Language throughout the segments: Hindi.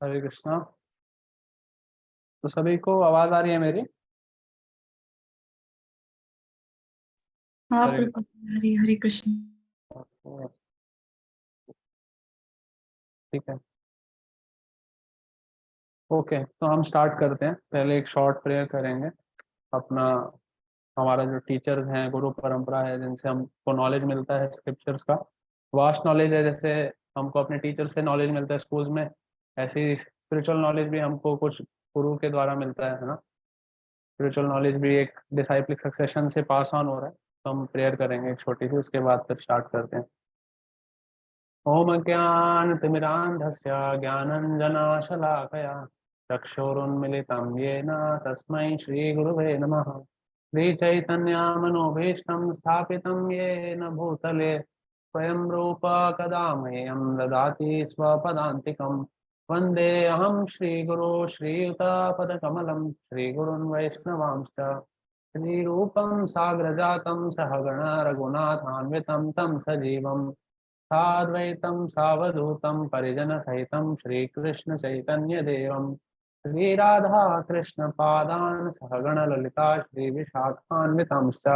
हरे कृष्णा। तो सभी को आवाज आ रही है मेरी? हाँ हरे प्रभु। हरे हरे कृष्ण। कृष्णा। ठीक है। ओके, तो हम स्टार्ट करते हैं। पहले एक शॉर्ट प्रेयर करेंगे। अपना हमारा जो टीचर्स हैं, गुरु परंपरा है, जिनसे हमको नॉलेज मिलता है स्क्रिप्चर्स का, वास्ट नॉलेज है। जैसे हमको अपने टीचर से नॉलेज मिलता है स्कूल्स में, ऐसे ही स्पिरिचुअल नॉलेज भी हमको कुछ गुरु के द्वारा मिलता है ना। स्पिरिचुअल नॉलेज भी एक डिसाइप्लिक सक्सेशन से पास ऑन हो रहा है। तो हम प्रेयर करेंगे एक छोटी सी, उसके बाद फिर स्टार्ट करते हैं। ओम ज्ञानतिमिरान्धस्य ज्ञानञ्जनशलाकया चक्षुरुन्मिलितं येन तस्मै श्रीगुरुवे नमः। श्रीचैतन्यमनोभीष्टं स्थापितं येन भूतले स्वयं रूप कदा मह्यं ददाति स्वपदान्तिकं। वन्देऽहं श्रीगुरो श्रीयुतपदकमलं श्रीगुरुन् वैष्णवांश्च श्रीरूपं साग्रजातं सहगण रघुनाथान्वितं तं सजीवम् साद्वैतं सावधूतं परिजनसहितं श्रीकृष्णचैतन्यदेवं श्रीराधा कृष्णपादान् सहगणललिता श्रीविशाखान्वितांश्च।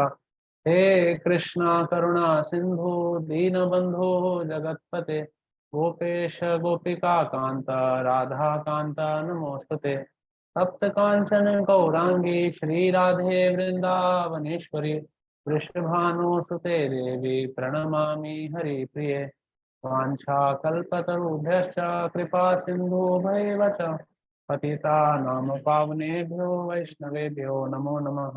हे कृष्ण करुणा सिन्धु दीनबन्धो जगत्पते गोपेश गोपिका कान्त राधा कान्त नमोस्तुते। तप्त कांचन गौरांगी श्रीराधे वृंदावनेश्वरी वृषभानुसुते देवी प्रणमामि हरिप्रिये। वाञ्छाकल्पतरुभ्यश्च कृपा सिन्धुभैव च पतितानां पावनेभ्यो वैष्णवेभ्यो नमो नमः।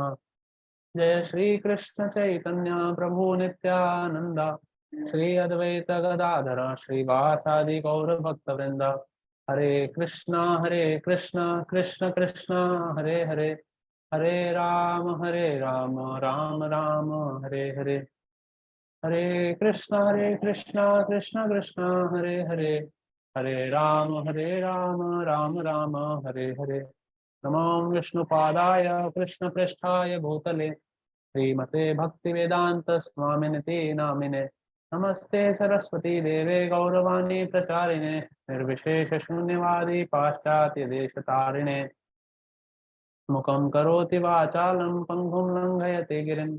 जय श्री कृष्ण चैतन्य प्रभु नित्यानंद श्री अद्वैत गदाधर श्रीवासादि गौर भक्तवृंद। हरे कृष्णा कृष्ण कृष्ण हरे हरे, हरे राम राम राम हरे हरे। हरे कृष्णा कृष्ण कृष्ण हरे हरे, हरे राम राम राम हरे हरे। नमो विष्णुपादाय कृष्णपृष्ठाय भूतले श्रीमते भक्तिवेदांत स्वामिनिति नामिने। नमस्ते सरस्वती देवे गौरवाणी प्रचारिणे निर्विशेष शून्यवादी पाश्चात्य देश तारिणे। मुखं करोति वाचालं पंगुं लंघयते गिरिं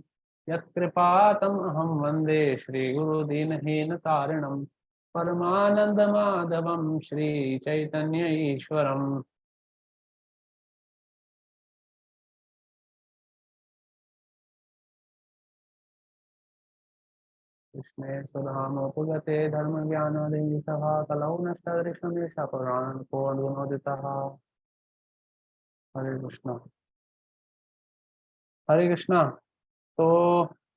यत्कृपातम् अहं वन्दे श्रीगुरुदीनहीनतारिणं परमानन्दमाधवं श्रीचैतन्य ईश्वरम्। कृष्णे सुधामोपगते धर्मज्ञानदीसः कलौ नष्टदृशमेषः पुरान् पूर्णोदितः। हरे कृष्णा। हरे कृष्णा। तो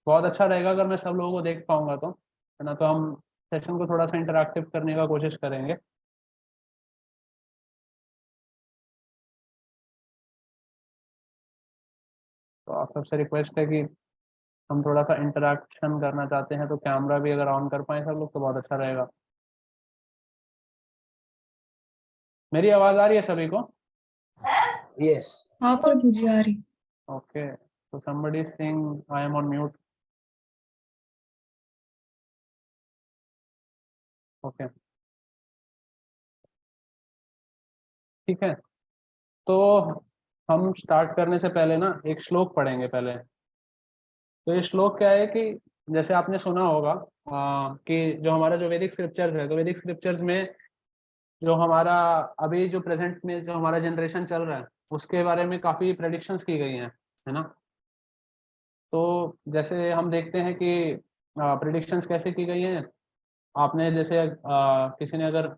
बहुत अच्छा रहेगा अगर मैं सब लोगों को देख पाऊंगा, तो है ना। तो हम सेशन को थोड़ा सा इंटरैक्टिव करने का कोशिश करेंगे। तो आप सबसे रिक्वेस्ट है कि हम थोड़ा सा इंटरैक्शन करना चाहते हैं, तो कैमरा भी अगर ऑन कर पाए सब लोग तो बहुत अच्छा रहेगा। मेरी आवाज आ रही है सभी को? Yes. हाँ प्रभु जी आ रही। ओके, तो somebody is saying I am on mute. Okay, ठीक है। तो हम स्टार्ट करने से पहले ना एक श्लोक पढ़ेंगे पहले। तो ये श्लोक क्या है कि जैसे आपने सुना होगा कि जो हमारा जो वैदिक स्क्रिप्चर्स है, तो वैदिक स्क्रिप्चर्स में जो हमारा अभी जो प्रेजेंट में जो हमारा जनरेशन चल रहा है उसके बारे में काफ़ी प्रेडिक्शंस की गई हैं, है ना। तो जैसे हम देखते हैं कि प्रेडिक्शंस कैसे की गई हैं। आपने जैसे किसी ने अगर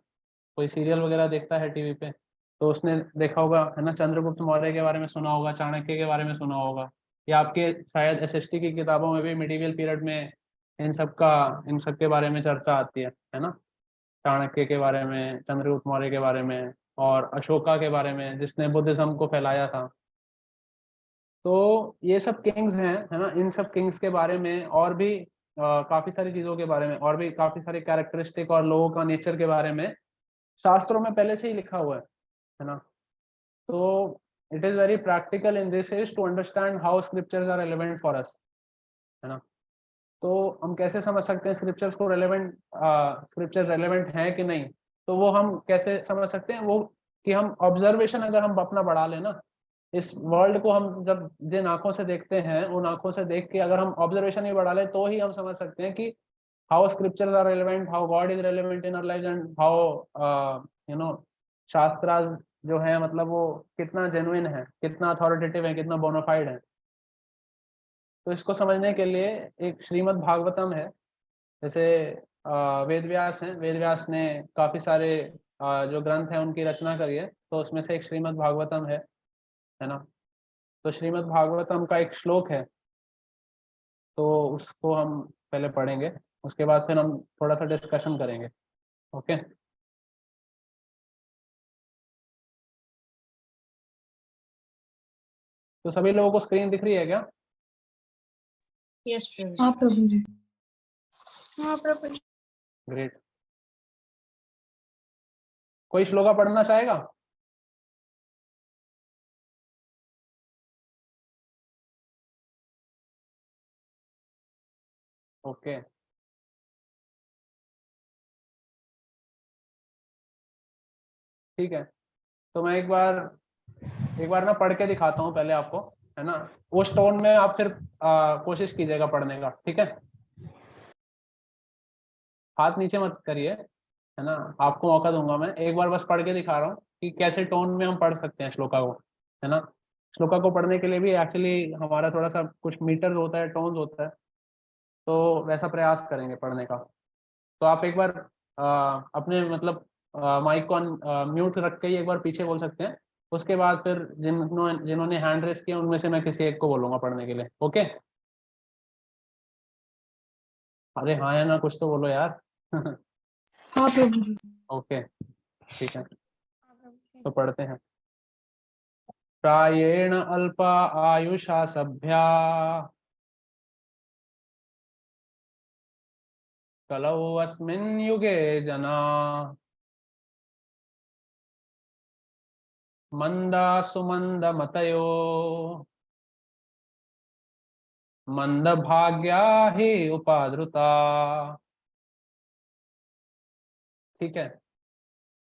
कोई सीरियल वगैरह देखता है टीवी पे, तो उसने देखा होगा, है ना, चंद्रगुप्त मौर्य के बारे में सुना होगा, चाणक्य के बारे में सुना होगा, या आपके शायद एसएसटी की किताबों में भी मिडिवल पीरियड में इन सब के बारे में चर्चा आती है ना। चाणक्य के बारे में, चंद्रगुप्त मौर्य के बारे में, और अशोका के बारे में जिसने बुद्धिज्म को फैलाया था। तो ये सब किंग्स हैं, है ना। इन सब किंग्स के बारे में और भी काफी सारी चीजों के बारे में, और भी काफी सारे कैरेक्टरिस्टिक और लोगों का नेचर के बारे में शास्त्रों में पहले से ही लिखा हुआ है ना। तो it is very practical in this age to understand how scriptures are relevant for us, है ना। तो हम कैसे समझ सकते हैं स्क्रिप्चर्स को रेलेवेंट, स्क्रिप्चर रेलेवेंट है कि नहीं। तो वो हम कैसे समझ सकते हैं, वो कि हम ऑब्जर्वेशन अगर हम अपना बढ़ा लेना, इस वर्ल्ड को हम जब जिन आंखों से देखते हैं उन आंखों से देख के अगर हम ऑब्जर्वेशन ही बढ़ा ले तो ही हम समझ सकते हैं कि how scriptures are relevant, how God is relevant in our life, and how you know shastras जो है मतलब वो कितना जेन्युइन है, कितना अथॉरिटेटिव है, कितना बोनाफाइड है। तो इसको समझने के लिए एक श्रीमद् भागवतम है, जैसे वेद व्यास हैं, वेद व्यास ने काफी सारे जो ग्रंथ हैं उनकी रचना करी है, तो उसमें से एक श्रीमद् भागवतम है ना। तो श्रीमद् भागवतम का एक श्लोक है, तो उसको हम पहले पढ़ेंगे, उसके बाद फिर हम थोड़ा सा डिस्कशन करेंगे। ओके, तो सभी लोगों को स्क्रीन दिख रही है क्या? यस प्रभु जी। हाँ प्रभु जी। हाँ प्रभु जी। ग्रेट। कोई श्लोका पढ़ना चाहेगा? ओके, ठीक है। तो मैं एक बार ना पढ़ के दिखाता हूँ पहले आपको, है ना। उस टोन में आप फिर कोशिश कीजिएगा पढ़ने का, ठीक है। हाथ नीचे मत करिए, है ना, आपको मौका दूंगा। मैं एक बार बस पढ़ के दिखा रहा हूँ कि कैसे टोन में हम पढ़ सकते हैं श्लोका को, है ना। श्लोका को पढ़ने के लिए भी एक्चुअली हमारा थोड़ा सा कुछ मीटर होता है, टोन्स होता है, तो वैसा प्रयास करेंगे पढ़ने का। तो आप एक बार अपने मतलब माइक को म्यूट रख के ही एक बार पीछे बोल सकते हैं। उसके बाद फिर जिन्होंने हैंड रेस किया उनमें से मैं किसी एक को बोलूंगा पढ़ने के लिए। ओके, अरे हाँ या ना, कुछ तो बोलो यार। हाँ प्रभु जी। ओके, ठीक है, तो पढ़ते हैं। प्रायेण अल्पा आयुषा सभ्या कलौ अस्मिन् युगे जना मंदा सुमंद मतयो मंद भाग्या ही उपाद्रुता। ठीक है,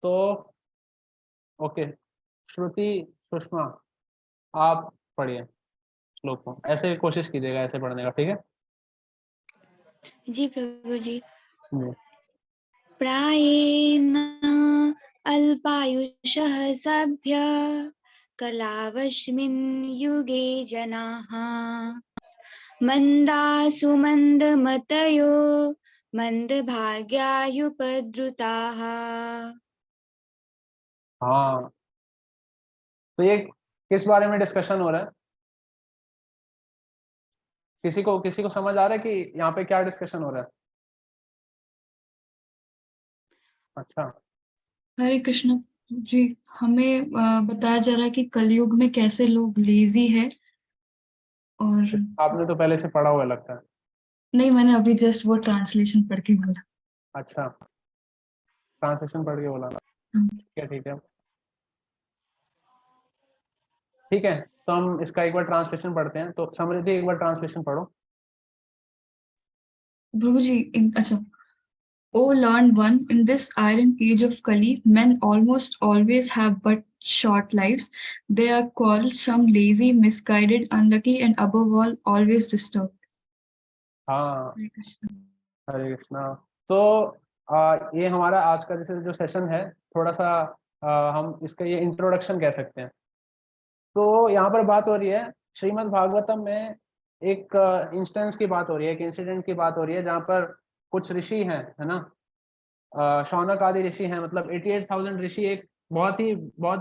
तो ओके, श्रुति, सुषमा, आप पढ़िए श्लोक को, ऐसे कोशिश कीजिएगा ऐसे पढ़ने का, ठीक है जी प्रभु जी। जी। प्रायेण अल्पायुषः सभ्य कलावस्मिन् युगे जनाः मन्दासु मन्दमतयो मन्दभाग्यायुपद्रुताः। हाँ, तो ये किस बारे में डिस्कशन हो रहा है? किसी को समझ आ रहा है कि यहाँ पे क्या डिस्कशन हो रहा है? अच्छा, हरे कृष्ण जी। हमें बताया जा रहा है कि कलयुग में कैसे लोग लेजी है। और आपने तो पहले से पढ़ा हुआ लगता है। नहीं, मैंने अभी जस्ट वो ट्रांसलेशन पढ़ के बोला। अच्छा, ट्रांसलेशन पढ़ के बोला। हाँ। ठीक है, ठीक है, ठीक है। तो हम इसका एक बार ट्रांसलेशन पढ़ते हैं। तो समृद्धि एक बार ट्रांसलेशन पढ़ो। प्रभु जी अच्छा। O learned one, in this iron age of Kali, men almost always have but short lives. They are quarrelsome, lazy, misguided, unlucky, and above all, always disturbed. हाँ, हरे कृष्ण। हरे कृष्णा। तो ये हमारा आज का जैसे जो सेशन है, थोड़ा सा हम इसका ये इंट्रोडक्शन कह सकते हैं। तो यहाँ पर बात हो रही है श्रीमद् भागवतम में, एक इंस्टेंस की बात हो रही है, एक इंसिडेंट की बात हो रही है जहाँ पर कुछ ऋषि हैं, है ना, शौनक आदि ऋषि हैं, मतलब 88,000 ऋषि एक बहुत ही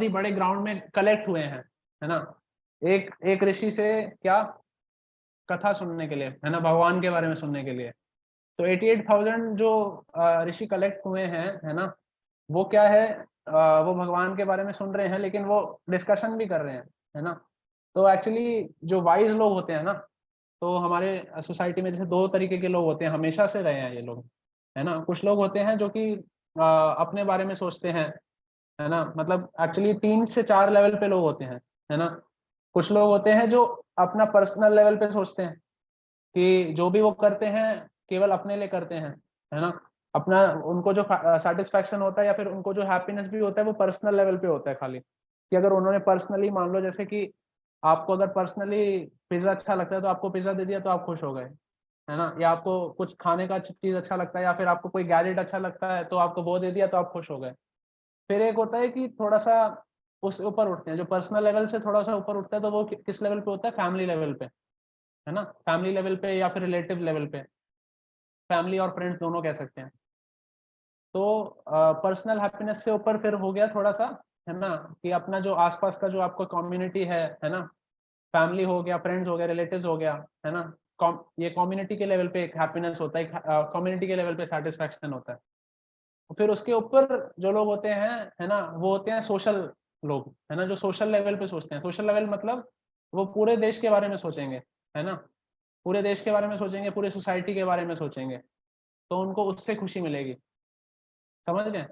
बड़े ग्राउंड में कलेक्ट हुए हैं, है ना। एक एक ऋषि से क्या, कथा सुनने के लिए, है ना, भगवान के बारे में सुनने के लिए। तो 88,000 जो ऋषि कलेक्ट हुए हैं, है ना, वो क्या है, वो भगवान के बारे में सुन रहे हैं, लेकिन वो डिस्कशन भी कर रहे हैं, है ना। तो एक्चुअली जो वाइज लोग होते हैं ना, तो हमारे सोसाइटी में जैसे दो तरीके के लोग होते हैं, हमेशा से रहे हैं ये लोग, है ना। कुछ लोग होते हैं जो कि अपने बारे में सोचते हैं, है ना, मतलब एक्चुअली 3 से 4 लेवल पे लोग होते हैं, है ना। कुछ लोग होते हैं जो अपना पर्सनल लेवल पे सोचते हैं कि जो भी वो करते हैं केवल अपने लिए करते हैं, है ना। अपना उनको जो सेटिस्फैक्शन होता है या फिर उनको जो हैप्पीनेस भी होता है वो पर्सनल लेवल पे होता है खाली, कि अगर उन्होंने पर्सनली मान लो जैसे कि आपको अगर पर्सनली पिज्जा अच्छा लगता है तो आपको पिज्जा दे दिया तो आप खुश हो गए, है ना, या आपको कुछ खाने का चीज अच्छा लगता है या फिर आपको कोई गैजेट अच्छा लगता है तो आपको वो दे दिया तो आप खुश हो गए। फिर एक होता है कि थोड़ा सा उस ऊपर उठते हैं, जो पर्सनल लेवल से थोड़ा सा ऊपर उठता है, तो वो किस लेवल पे होता है, फैमिली लेवल पे, है ना, फैमिली लेवल पे या फिर रिलेटिव लेवल पे, फैमिली और फ्रेंड्स दोनों कह सकते हैं। तो पर्सनल हैप्पीनेस से ऊपर फिर हो गया थोड़ा सा, है ना, कि अपना जो आसपास का जो आपका कम्युनिटी है ना, फैमिली हो गया, फ्रेंड्स हो गया, रिलेटिव्स हो गया, है ना, ये कम्युनिटी के लेवल पे एक हैप्पीनेस होता है, कम्युनिटी के लेवल पे सेटिस्फैक्शन होता है। फिर उसके ऊपर जो लोग होते हैं, है ना, वो होते हैं सोशल लोग, है ना, जो सोशल लेवल पे सोचते हैं। सोशल लेवल मतलब वो पूरे देश के बारे में सोचेंगे, है ना, पूरे देश के बारे में सोचेंगे, पूरे सोसाइटी के बारे में सोचेंगे, तो उनको उससे खुशी मिलेगी, समझ गए।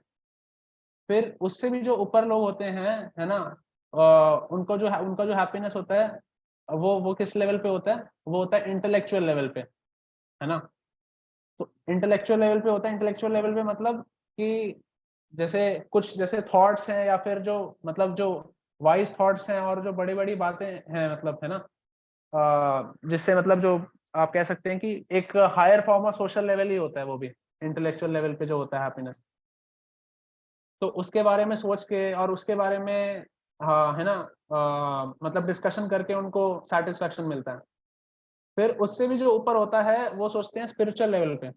फिर उससे भी जो ऊपर लोग होते हैं, है ना, उनका जो हैप्पीनेस होता है वो किस लेवल पे होता है, वो होता है इंटेलेक्चुअल लेवल पे, है ना। तो इंटेलेक्चुअल लेवल पे होता है, इंटेलेक्चुअल लेवल पे मतलब कि जैसे कुछ जैसे थॉट्स हैं या फिर जो मतलब जो वाइज थॉट्स हैं और जो बड़ी बड़ी बातें हैं, मतलब, है ना, जिससे मतलब जो आप कह सकते हैं कि एक higher form of social level ही होता है वो भी, इंटेलेक्चुअल लेवल पे जो होता है हैप्पीनेस। तो उसके बारे में सोच के और उसके बारे में, हाँ, है ना, मतलब डिस्कशन करके उनको सेटिस्फैक्शन मिलता है। फिर उससे भी जो ऊपर होता है वो सोचते हैं स्पिरिचुअल लेवल पे।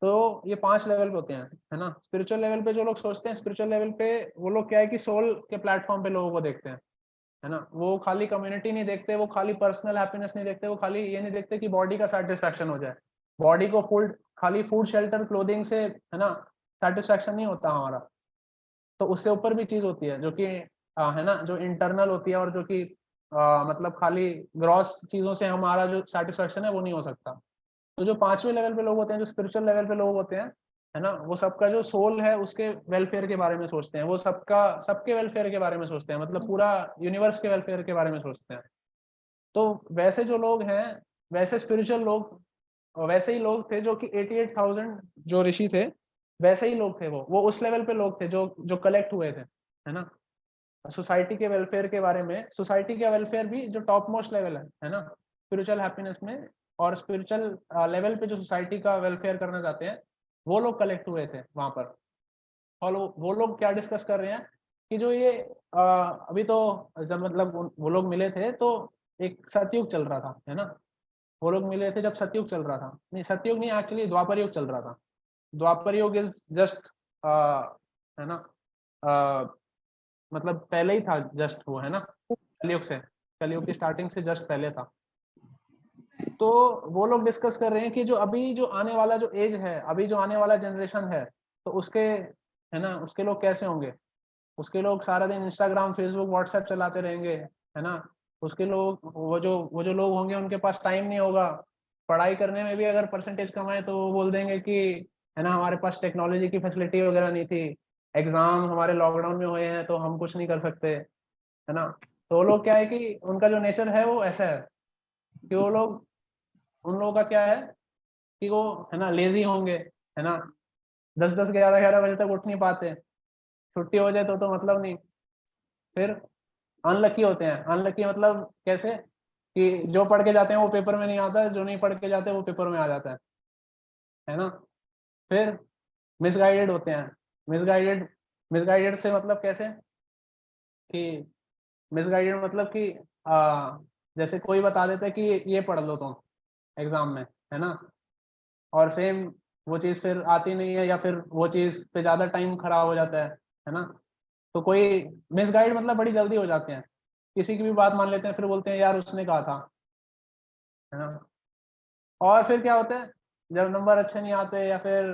तो ये 5 लेवल पे होते हैं, है ना। स्पिरिचुअल लेवल पे जो लोग सोचते हैं, स्पिरिचुअल लेवल पे वो लोग क्या है कि सोल के प्लेटफॉर्म पे लोगों को देखते हैं, है ना। वो खाली कम्युनिटी नहीं देखते, वो खाली पर्सनल हैप्पीनेस नहीं देखते, वो खाली ये नहीं देखते कि बॉडी का सेटिस्फैक्शन हो जाए। बॉडी को फुल खाली फूड शेल्टर क्लोथिंग से, है ना, सेटिस्फैक्शन नहीं होता हमारा। तो उससे ऊपर भी चीज होती है जो कि है ना, जो इंटरनल होती है और जो कि मतलब खाली ग्रॉस चीजों से हमारा जो सेटिस्फैक्शन है वो नहीं हो सकता। तो जो 5वें लेवल पे लोग होते हैं, जो स्पिरिचुअल लेवल पे लोग होते हैं, है ना, वो सबका जो सोल है उसके वेलफेयर के बारे में सोचते हैं, वो सबके वेलफेयर के बारे में सोचते हैं, मतलब पूरा यूनिवर्स के वेलफेयर के बारे में सोचते हैं। तो वैसे जो लोग हैं, वैसे स्पिरिचुअल लोग, वैसे ही लोग थे जो कि 88,000 जो ऋषि थे, वैसे ही लोग थे, वो उस लेवल पे लोग थे जो जो कलेक्ट हुए थे, है ना। सोसाइटी के वेलफेयर के बारे में, सोसाइटी का वेलफेयर भी जो टॉप मोस्ट लेवल है ना, स्पिरिचुअल हैप्पीनेस में, और स्पिरिचुअल लेवल पे जो सोसाइटी का वेलफेयर करना चाहते हैं, वो लोग कलेक्ट हुए थे वहां पर। और वो लोग क्या डिस्कस कर रहे हैं कि जो ये अभी तो जब मतलब वो लोग मिले थे तो एक सतयुग चल रहा था, है ना। वो लोग मिले थे जब सतयुग चल रहा था, नहीं सतयुग नहीं, एक्चुअली द्वापर युग चल रहा था। द्वापर युग इज जस्ट, है ना, मतलब पहले ही था जस्ट वो, है ना, कलयुग से, कलयुग की स्टार्टिंग से जस्ट पहले था। तो वो लोग डिस्कस कर रहे हैं कि जो अभी जो आने वाला जो एज है, अभी जो आने वाला जनरेशन है, तो उसके, है ना, उसके लोग कैसे होंगे। उसके लोग सारा दिन इंस्टाग्राम, फेसबुक, व्हाट्सएप चलाते रहेंगे, है ना। उसके लोग, वो जो लोग होंगे उनके पास टाइम नहीं होगा पढ़ाई करने में भी। अगर परसेंटेज कम आए तो वो बोल देंगे कि, है ना, हमारे पास टेक्नोलॉजी की फैसिलिटी वगैरह नहीं थी, एग्जाम हमारे लॉकडाउन में हुए हैं तो हम कुछ नहीं कर सकते, है ना। तो वो लोग क्या है कि उनका जो नेचर है वो ऐसा है कि वो लोग, उन लोगों का क्या है कि वो, है ना, लेजी होंगे, है ना, 10-10 11-11 बजे तक उठ नहीं पाते, छुट्टी हो जाए तो मतलब नहीं। फिर अनलकी होते हैं, अनलकी मतलब कैसे कि जो पढ़ के जाते हैं वो पेपर में नहीं आता है, जो नहीं पढ़ के जाते वो पेपर में आ जाता है ना। फिर मिसगाइडेड होते हैं, मिसगाइडेड, मिसगाइडेड से मतलब कैसे कि मिसगाइडेड मतलब कि जैसे कोई बता देता है कि ये पढ़ लो तुम एग्जाम में, है ना, और सेम वो चीज़ फिर आती नहीं है या फिर वो चीज़ पे ज़्यादा टाइम खराब हो जाता है ना। तो कोई मिसगाइड मतलब बड़ी जल्दी हो जाते हैं, किसी की भी बात मान लेते हैं, फिर बोलते हैं यार उसने कहा था, है ना। और फिर क्या होता है, जब नंबर अच्छे नहीं आते या फिर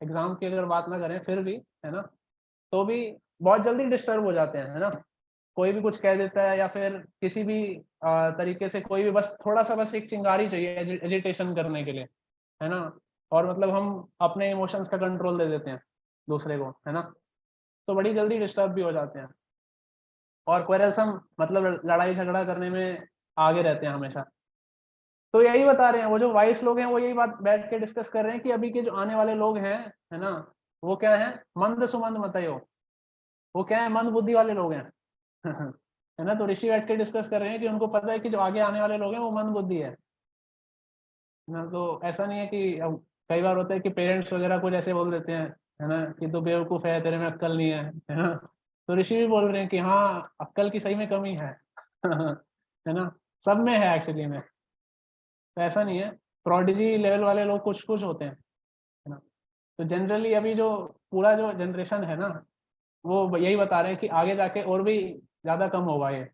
एग्जाम की अगर बात ना करें फिर भी, है ना, तो भी बहुत जल्दी डिस्टर्ब हो जाते हैं, है ना। कोई भी कुछ कह देता है या फिर किसी भी तरीके से कोई भी, बस थोड़ा सा, बस एक चिंगारी चाहिए एजिटेशन करने के लिए, है ना। और मतलब हम अपने इमोशंस का कंट्रोल दे देते हैं दूसरे को, है ना। तो बड़ी जल्दी डिस्टर्ब भी हो जाते हैं और क्वेरल्सम मतलब लड़ाई झगड़ा करने में आगे रहते हैं हमेशा। तो यही बता रहे हैं, वो जो वाइस लोग हैं वो यही बात बैठ के डिस्कस कर रहे हैं कि अभी के जो आने वाले लोग हैं, है ना, वो क्या है, मंद सुमंद मतयो, वो क्या है, मंद बुद्धि वाले लोग हैं है ना। तो ऋषि बैठ के डिस्कस कर रहे हैं कि उनको पता है कि जो आगे आने वाले लोग हैं वो मंद बुद्धि है ना। तो ऐसा नहीं है कि अब कई बार होता है कि पेरेंट्स वगैरह कुछ ऐसे बोल देते हैं, है ना, कि तू बेवकूफ है, तेरे में अक्ल नहीं है ना। तो ऋषि भी बोल रहे हैं कि हाँ, अक्ल की सही में कमी है है ना, सब में है एक्चुअली में। तो ऐसा नहीं है, प्रोडिजी लेवल वाले लोग कुछ कुछ होते हैं, है ना। तो जनरली अभी जो पूरा जो जनरेशन है ना, वो यही बता रहे हैं कि आगे जाके और भी ज्यादा कम होगा ये।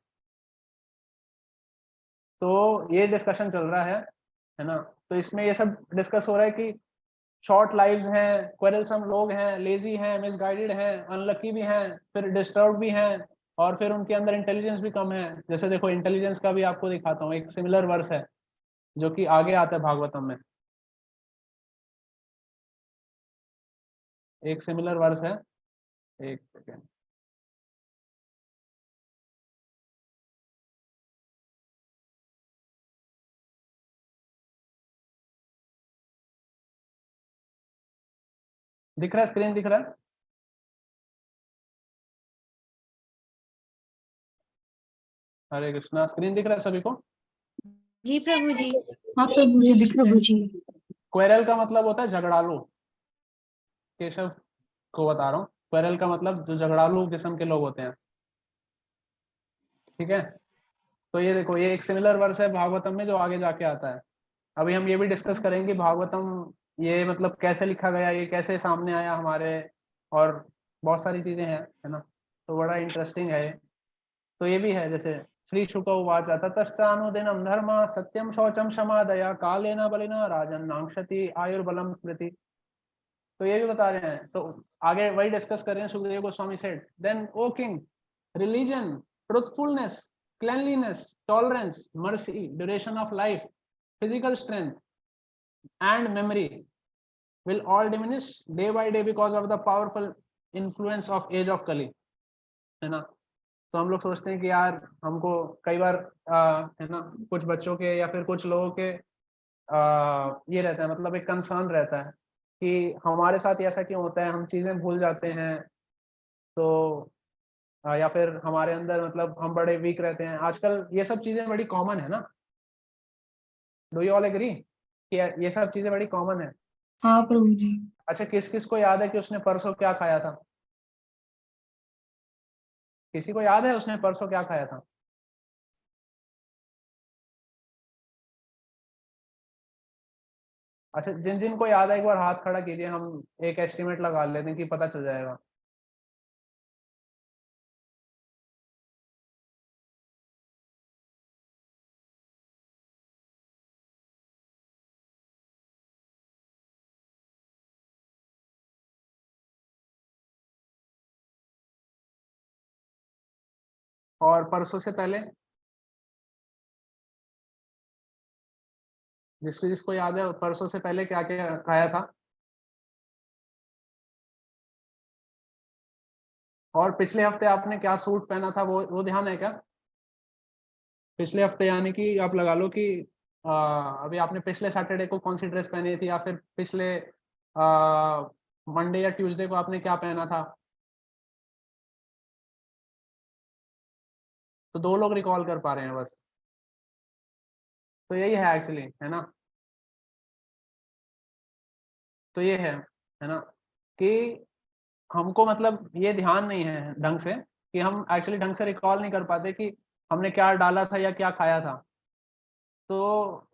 तो ये डिस्कशन चल रहा है ना। तो इसमें ये सब डिस्कस हो रहा है कि शॉर्ट लाइव्स हैं, क्वेरलसम लोग हैं, लेजी हैं, मिसगाइडेड हैं, अनलकी भी हैं, फिर डिस्टर्ब भी हैं, और फिर उनके अंदर इंटेलिजेंस भी कम है। जैसे देखो, इंटेलिजेंस का भी आपको दिखाता हूँ, एक सिमिलर वर्स है जो कि आगे आता है भागवतम में। एक सिमिलर वर्स है, एक सेकेंड, दिख रहा है, स्क्रीन दिख रहा है? हरे कृष्णा, स्क्रीन दिख रहा है सभी को? जी प्रभु जी। हाँ प्रभु जी, यस दिख रहा प्रभु है। जी। क्वेरल का मतलब होता है झगड़ालू, केशव को बता रहा हूँ। क्वेरल का मतलब जो झगड़ालू किस्म के लोग होते हैं, ठीक है। तो ये देखो, ये एक सिमिलर वर्स है भागवतम में जो आगे जाके आता है। अभी हम ये भी डिस्कस करेंगे भागवतम ये मतलब कैसे लिखा गया, ये कैसे सामने आया हमारे, और बहुत सारी चीजें हैं, है ना। तो बड़ा इंटरेस्टिंग है ये। तो ये भी है, जैसे श्री शुक उवाच तस्थानुदिनम धर्म सत्यम शौचम क्षमा दया कालेन बलिना राजन नांक्षति आयुर्बलम स्मृति। तो ये भी बता रहे हैं। तो आगे वही डिस्कस कर रहे हैं। Sukhdev Goswami said, then O king, religion, truthfulness, cleanliness, tolerance, mercy, duration of life, physical strength, and memory will all diminish day by day because of the powerful influence of age of Kali, है ना। तो हम लोग सोचते हैं कि यार हमको कई बार है ना, कुछ बच्चों के या फिर कुछ लोगों के ये रहता है, मतलब एक कंसर्न रहता है कि हमारे साथ ऐसा क्यों होता है, हम चीजें भूल जाते हैं। तो या फिर हमारे अंदर मतलब हम बड़े वीक रहते हैं आजकल, ये सब चीजें बड़ी कॉमन है ना। डू यू ऑल एग्री कि ये सब चीजें बड़ी कॉमन है? हाँ प्रभु जी। अच्छा, किस किस को याद है कि उसने परसों क्या खाया था? किसी को याद है उसने परसों क्या खाया था? अच्छा, जिन जिन को याद है एक बार हाथ खड़ा कीजिए, हम एक एस्टिमेट लगा लेते हैं कि पता चल जाएगा। और परसों से पहले जिसको जिसको याद है परसों से पहले क्या क्या खाया था? और पिछले हफ्ते आपने क्या सूट पहना था, वो ध्यान है क्या? पिछले हफ्ते यानी कि आप लगा लो कि अभी आपने पिछले सैटरडे को कौन सी ड्रेस पहनी थी, या फिर पिछले मंडे या ट्यूसडे को आपने क्या पहना था? तो 2 लोग रिकॉल कर पा रहे हैं बस। तो यही है एक्चुअली, है ना। तो ये है ना, कि हमको मतलब ये ध्यान नहीं है ढंग से, कि हम एक्चुअली ढंग से रिकॉल नहीं कर पाते कि हमने क्या डाला था या क्या खाया था। तो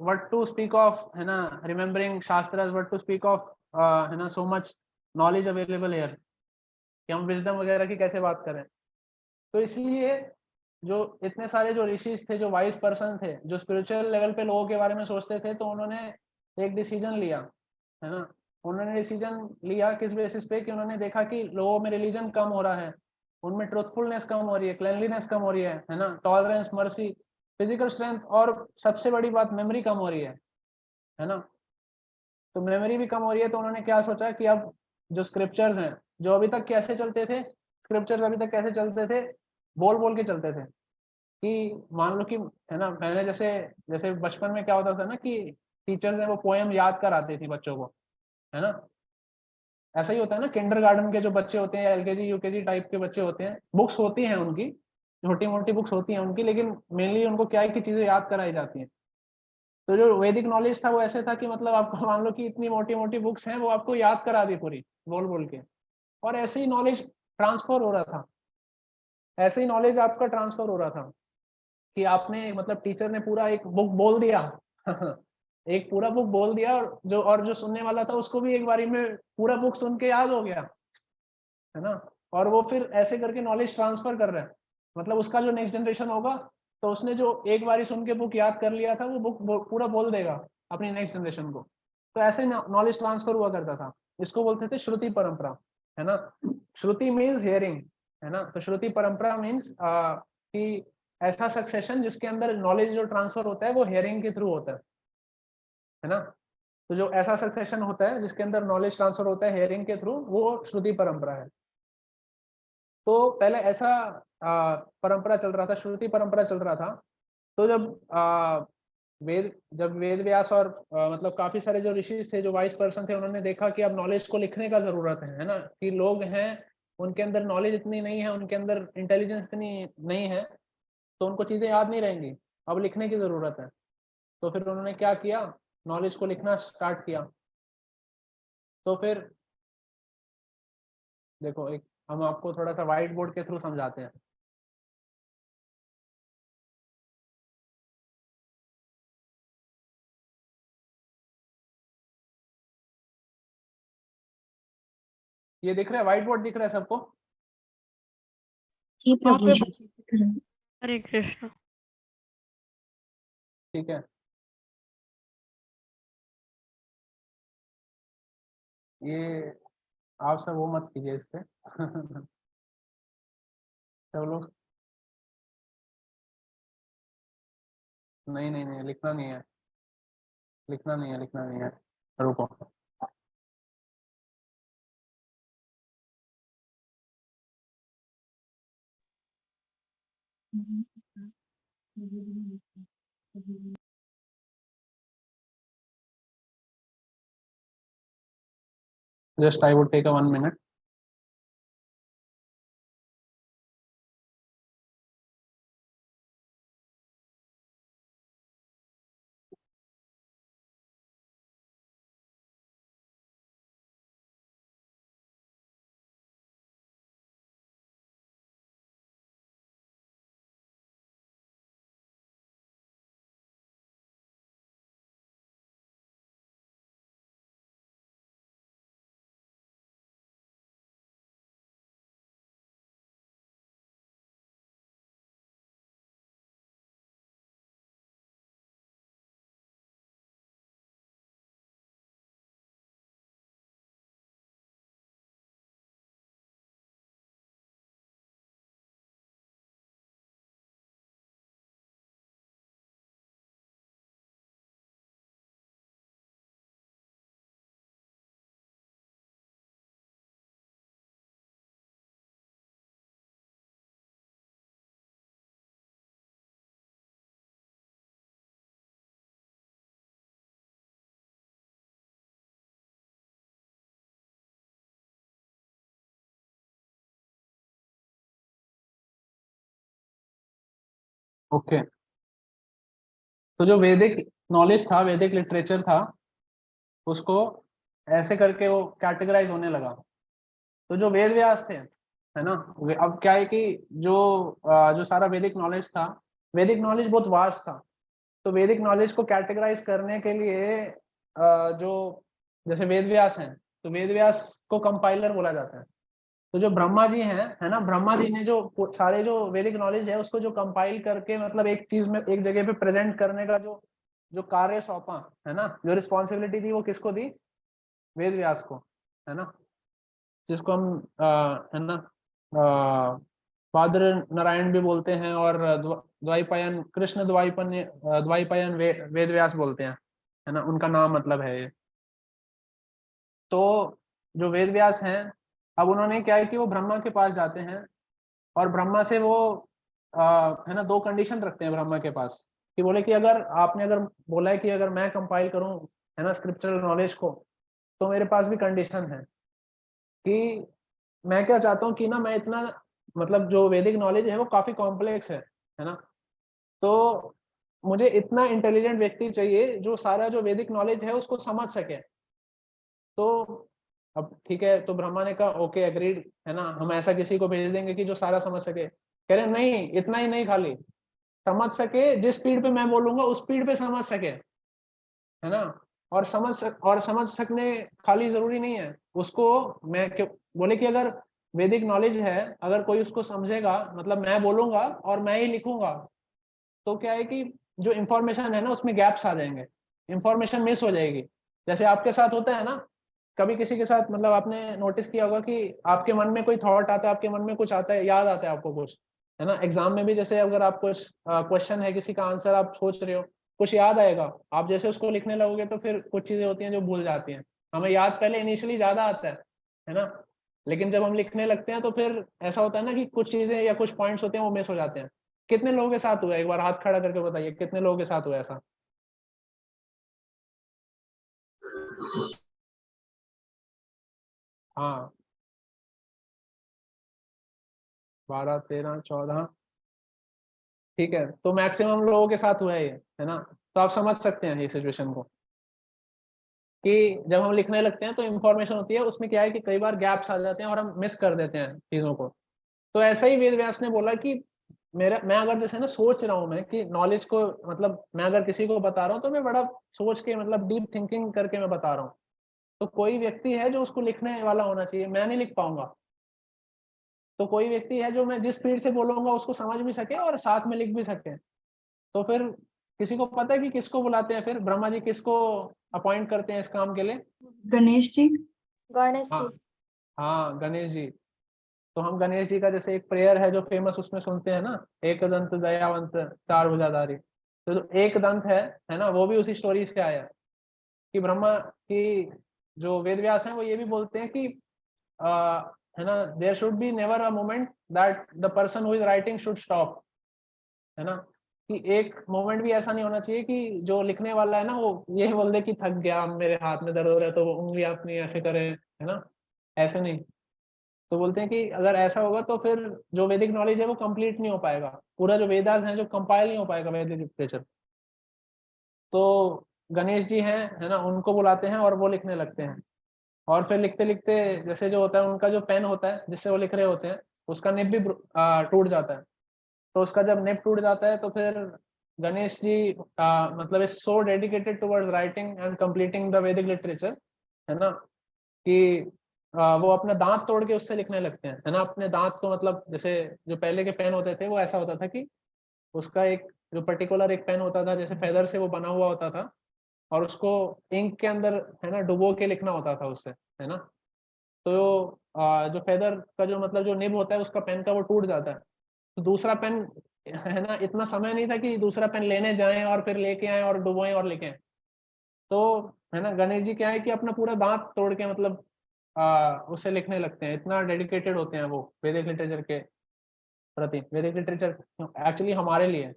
व्हाट टू स्पीक ऑफ, है ना, remembering shastras, what to speak of, है ना, so much knowledge available here, कि हम विजडम वगैरह की कैसे बात करें। तो इसलिए जो इतने सारे जो ऋषिज थे, जो वाइज पर्सन थे, जो स्पिरिचुअल लेवल पे लोगों के बारे में सोचते थे, तो उन्होंने एक डिसीजन लिया, है ना। उन्होंने डिसीजन लिया किस बेसिस पे, कि उन्होंने देखा कि लोगों में रिलीजन कम हो रहा है, उनमें ट्रुथफुलनेस कम हो रही है, क्लेनलीनेस कम हो रही है ना, टॉलरेंस, मर्सी, फिजिकल स्ट्रेंथ, और सबसे बड़ी बात मेमोरी कम हो रही है ना। तो मेमोरी भी कम हो रही है, तो उन्होंने क्या सोचा कि अब जो स्क्रिप्चर्स हैं, जो अभी तक कैसे चलते थे, स्क्रिप्चर्स अभी तक कैसे चलते थे, बोल बोल के चलते थे, कि मान लो कि, है ना, मैंने जैसे जैसे बचपन में क्या होता था ना कि टीचर्स हैं वो पोएम याद कराती थी बच्चों को, है ना, ऐसा ही होता है ना, किंडरगार्टन के जो बच्चे होते हैं या एलकेजी यूकेजी टाइप के बच्चे होते हैं, बुक्स होती हैं उनकी, छोटी मोटी बुक्स होती हैं उनकी, लेकिन मेनली उनको क्या है कि चीजें याद कराई जाती हैं। तो जो वैदिक नॉलेज था वो ऐसे था कि मतलब आपको मान लो कि इतनी मोटी मोटी बुक्स हैं, वो आपको याद करा दी पूरी बोल बोल के, और ऐसे ही नॉलेज ट्रांसफर हो रहा था, ऐसे ही नॉलेज आपका ट्रांसफर हो रहा था कि आपने मतलब टीचर ने पूरा एक बुक बोल दिया एक पूरा बुक बोल दिया, और जो सुनने वाला था उसको भी एक बारी में पूरा बुक सुन के याद हो गया, है ना, और वो फिर ऐसे करके नॉलेज ट्रांसफर कर रहा है, मतलब उसका जो नेक्स्ट जनरेशन होगा तो उसने जो एक बारी सुन के बुक याद कर लिया था वो बुक पूरा बोल देगा अपनी नेक्स्ट जनरेशन को। तो ऐसे नॉलेज ट्रांसफर हुआ करता था, इसको बोलते थे श्रुति परंपरा, है ना। श्रुति मीन्स हियरिंग, है ना, तो श्रुति परंपरा मीन्स कि ऐसा सक्सेशन जिसके अंदर नॉलेज जो ट्रांसफर होता है वो हियरिंग के थ्रू होता है ना। तो जो ऐसा सक्सेशन होता है जिसके अंदर नॉलेज ट्रांसफर होता है हियरिंग के थ्रू, वो श्रुति परंपरा है। तो पहले ऐसा परंपरा चल रहा था, श्रुति परंपरा चल रहा था। तो जब वेद व्यास और मतलब काफी सारे जो ऋषि थे, जो वाइस पर्सन थे, उन्होंने देखा कि अब नॉलेज को लिखने का जरूरत है ना, कि लोग हैं उनके अंदर नॉलेज इतनी नहीं है, उनके अंदर इंटेलिजेंस इतनी नहीं है, तो उनको चीजें याद नहीं रहेंगी, अब लिखने की जरूरत है। तो फिर उन्होंने क्या किया, नॉलेज को लिखना स्टार्ट किया। तो फिर देखो, एक हम आपको थोड़ा सा व्हाइट बोर्ड के थ्रू समझाते हैं। ये दिख रहा है, व्हाइट बोर्ड दिख रहा है सबको? जी प्रभु जी। दिख रहा है। हरे कृष्ण। ठीक है, ये आप सब वो मत कीजिए इस पे सब लोग, नहीं नहीं नहीं, लिखना नहीं है, लिखना नहीं है, लिखना नहीं है, रुको। Just I would take a 1 minute। Okay, तो जो वैदिक नॉलेज था, वैदिक लिटरेचर था, उसको ऐसे करके वो कैटेगराइज होने लगा। तो जो वेद व्यास थे, है ना, अब क्या है कि जो सारा वैदिक नॉलेज था, वैदिक नॉलेज बहुत वास्ट था। तो वैदिक नॉलेज को कैटेगराइज करने के लिए जो जैसे वेद व्यास हैं, तो वेद व्यास को कंपाइलर बोला जाता है। तो जो ब्रह्मा जी हैं, है ना, ब्रह्मा जी ने जो सारे जो वैदिक नॉलेज है उसको जो कंपाइल करके मतलब एक चीज में एक जगह पे प्रेजेंट करने का जो जो कार्य सौंपा, है ना, जो रिस्पॉन्सिबिलिटी दी, वो किसको दी? वेद व्यास को, है ना, जिसको हम है ना फादर नारायण भी बोलते हैं, और द्वाइपायन कृष्ण द्वाइपायन वेद व्यास बोलते हैं, है ना, उनका नाम मतलब है ये। तो जो वेद व्यास हैं, अब उन्होंने क्या है कि वो ब्रह्मा के पास जाते हैं, और ब्रह्मा से वो है ना 2 कंडीशन रखते हैं ब्रह्मा के पास, कि बोले कि अगर आपने अगर बोला है कि अगर मैं कंपाइल करूं है ना स्क्रिप्चरल नॉलेज को, तो मेरे पास भी कंडीशन है कि मैं क्या चाहता हूँ कि ना मैं इतना मतलब जो वैदिक नॉलेज है वो काफी कॉम्प्लेक्स है ना, तो मुझे इतना इंटेलिजेंट व्यक्ति चाहिए जो सारा जो वैदिक नॉलेज है उसको समझ सके। तो अब ठीक है, तो ब्रह्मा ने कहा ओके एग्रीड, है ना, हम ऐसा किसी को भेज देंगे कि जो सारा समझ सके। कह रहे नहीं, इतना ही नहीं, खाली समझ सके जिस स्पीड पे मैं बोलूंगा उस स्पीड पे समझ सके, है ना। और समझ सकने खाली जरूरी नहीं है उसको, मैं क्यों बोले कि अगर वैदिक नॉलेज है, अगर कोई उसको समझेगा, मतलब मैं बोलूंगा और मैं ही लिखूंगा, तो क्या है कि जो इंफॉर्मेशन है ना उसमें गैप्स आ जाएंगे, इंफॉर्मेशन मिस हो जाएगी। जैसे आपके साथ होता है ना, कभी किसी के साथ, मतलब आपने नोटिस किया होगा कि आपके मन में कोई थॉट आता है, आपके मन में कुछ आता है, याद आता है आपको कुछ, है ना। एग्जाम में भी जैसे अगर आप कुछ क्वेश्चन है, किसी का आंसर आप सोच रहे हो, कुछ याद आएगा, आप जैसे उसको लिखने लगोगे तो फिर कुछ चीजें होती हैं जो भूल जाती हैं। हमें याद पहले इनिशियली ज्यादा आता है ना, लेकिन जब हम लिखने लगते हैं तो फिर ऐसा होता है ना कि कुछ चीजें या कुछ पॉइंट्स होते हैं वो मिस हो जाते हैं। कितने लोगों के साथ हुआ है, एक बार हाथ खड़ा करके बताइए कितने लोगों के साथ हुआ ऐसा। हाँ, 12 13 14, ठीक है, तो मैक्सिमम लोगों के साथ हुआ है ये, है ना। तो आप समझ सकते हैं ये सिचुएशन को, कि जब हम लिखने लगते हैं तो इन्फॉर्मेशन होती है उसमें, क्या है कि कई बार गैप्स आ जाते हैं और हम मिस कर देते हैं चीजों को। तो ऐसा ही वेद व्यास ने बोला कि मैं अगर जैसे ना सोच रहा हूँ मैं कि नॉलेज को, मतलब मैं अगर किसी को बता रहा हूँ तो मैं बड़ा सोच के, मतलब डीप थिंकिंग करके मैं बता रहा हूँ, तो कोई व्यक्ति है जो उसको लिखने वाला होना चाहिए, मैं नहीं लिख पाऊंगा। तो कोई व्यक्ति है जो मैं जिस स्पीड से बोलूंगा उसको समझ भी सके और साथ में लिख भी सके। तो फिर किसी को पता है कि किसको बुलाते हैं, फिर ब्रह्मा जी किसको अपॉइंट करते हैं इस काम के लिए? गणेश जी। गणेश जी। हाँ, हाँ गणेश जी। तो हम गणेश जी का जैसे एक प्रेयर है जो फेमस, उसमें सुनते हैं ना, एक दंत दयावंत चार भुजाधारी, तो जो एक दंत है ना, वो भी उसी स्टोरी से आया है कि ब्रह्मा की जो वेद व्यास हैं वो ये भी बोलते हैं कि है ना, there should be never a moment that the person who is writing should stop, है ना, कि एक मोमेंट भी ऐसा नहीं होना चाहिए कि जो लिखने वाला है ना वो ये बोल दे कि थक गया, मेरे हाथ में दर्द हो रहा है, तो वो उंगली अपनी ऐसे करे, है ना, ऐसे नहीं। तो बोलते हैं कि अगर ऐसा होगा तो फिर जो वैदिक नॉलेज है वो कंप्लीट नहीं हो पाएगा, पूरा जो वेदास है जो कंपाइल नहीं हो पाएगा वैदिक लिटरेचर। तो गणेश जी हैं, है ना, उनको बुलाते हैं और वो लिखने लगते हैं। और फिर लिखते लिखते जैसे जो होता है उनका जो पेन होता है जिससे वो लिख रहे होते हैं, उसका निब भी टूट जाता है। तो उसका जब निब टूट जाता है तो फिर गणेश जी मतलब is so dedicated towards writing and completing the वैदिक लिटरेचर, है ना, कि वो अपना दांत तोड़ के उससे लिखने लगते हैं, है ना, अपने दांत को, मतलब जैसे जो पहले के पेन होते थे वो ऐसा होता था कि उसका एक जो पर्टिकुलर एक पेन होता था, जैसे फेदर से वो बना हुआ होता था, और उसको इंक के अंदर, है ना, डुबो के लिखना होता था उससे, है ना। तो जो फेदर का जो मतलब जो निब होता है उसका पेन का वो टूट जाता है, तो दूसरा पेन, है ना, इतना समय नहीं था कि दूसरा पेन लेने जाएं और फिर लेके आए और डुबोएं और लिखें। तो है ना, गणेश जी क्या है कि अपना पूरा दांत तोड़ के, मतलब उससे लिखने लगते हैं, इतना डेडिकेटेड होते हैं वो वैदिक लिटरेचर के प्रति। वैदिक लिटरेचर एक्चुअली हमारे लिए,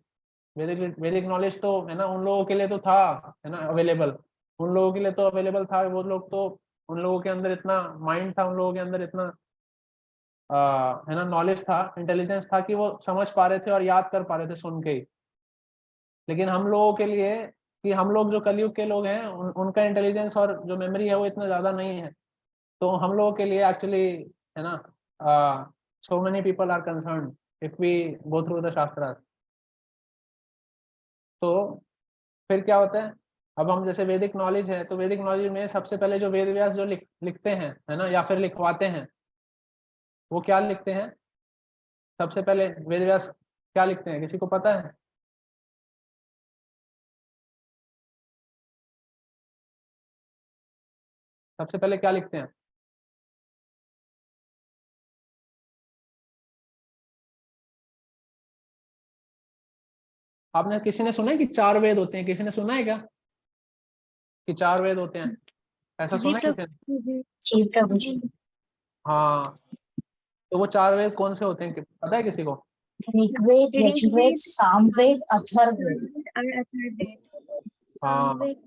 वैदिक वैदिक नॉलेज तो, है ना, उन लोगों के लिए तो था, है ना, अवेलेबल, उन लोगों के लिए तो अवेलेबल था, वो लोग तो, उन लोगों के अंदर इतना माइंड था, उन लोगों के अंदर इतना है ना नॉलेज था, इंटेलिजेंस था कि वो समझ पा रहे थे और याद कर पा रहे थे सुन के ही। लेकिन हम लोगों के लिए, कि हम लोग जो कलयुग के लोग हैं, उनका इंटेलिजेंस और जो मेमोरी है वो इतना ज्यादा नहीं है, तो हम लोगों के लिए एक्चुअली, है ना, so many people are concern if we go through the shastras. तो फिर क्या होता है, अब हम जैसे वैदिक नॉलेज है, तो वैदिक नॉलेज में सबसे पहले जो वेद व्यास जो लिखते हैं, है ना, या फिर लिखवाते हैं, वो क्या लिखते हैं? सबसे पहले वेद व्यास क्या लिखते हैं, किसी को पता है? सबसे पहले क्या लिखते हैं? आपने किसी ने सुना है कि चार वेद होते हैं? किसी ने सुना है क्या कि चार वेद होते हैं? ऐसा जी सुना है किसी ने? प्रभु जी। जी प्रभु जी। हाँ, तो वो चार वेद कौन से होते हैं, पता है किसी को? ऋग्वेद, ऋग्वेद, यजुर्वेद, सामवेद, अथर्ववेद। और अथर्ववेद। हाँ, सामवेद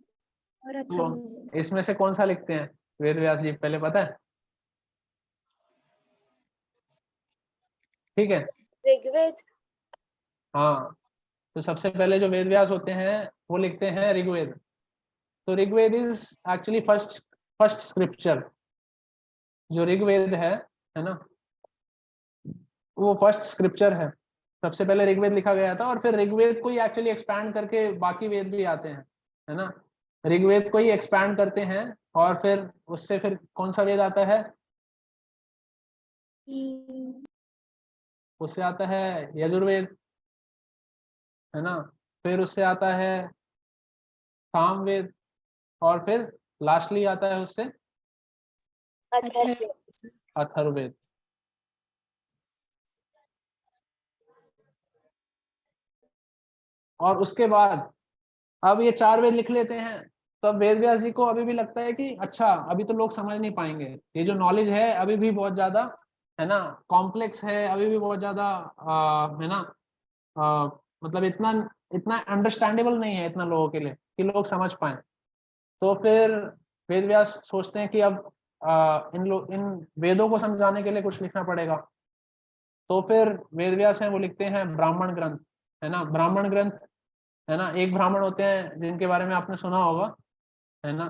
और तो अथर्ववेद। इसमें से कौन सा लिखते हैं वेद व्यास जी, पहले पता है? ठीक है, ऋग्वेद। हाँ, तो सबसे पहले जो वेद व्यास होते हैं वो लिखते हैं ऋग्वेद। तो Rigveda is actually first first scripture. जो ऋग्वेद है ना, वो फर्स्ट स्क्रिप्चर है। सबसे पहले ऋग्वेद लिखा गया था और फिर ऋग्वेद को ही एक्चुअली एक्सपैंड करके बाकी वेद भी आते हैं, है ना। ऋग्वेद को ही एक्सपैंड करते हैं और फिर उससे फिर कौन सा वेद आता है? उससे आता है यजुर्वेद, है ना। फिर उससे आता है सामवेद और फिर लास्टली आता है उससे अथर्ववेद। अथर्ववेद। और उसके बाद अब ये 4 वेद लिख लेते हैं, तो अब वेद व्यास जी को अभी भी लगता है कि अच्छा अभी तो लोग समझ नहीं पाएंगे, ये जो नॉलेज है अभी भी बहुत ज्यादा, है ना, कॉम्प्लेक्स है, अभी भी बहुत ज्यादा है ना, मतलब इतना इतना अंडरस्टैंडेबल नहीं है इतना लोगों के लिए कि लोग समझ पाए। तो फिर वेद व्यास सोचते हैं कि अब इन वेदों को समझाने के लिए कुछ लिखना पड़ेगा। तो फिर वेद व्यास हैं वो लिखते हैं ब्राह्मण ग्रंथ, है ना। ब्राह्मण ग्रंथ, है ना, एक ब्राह्मण होते हैं जिनके बारे में आपने सुना होगा, है ना,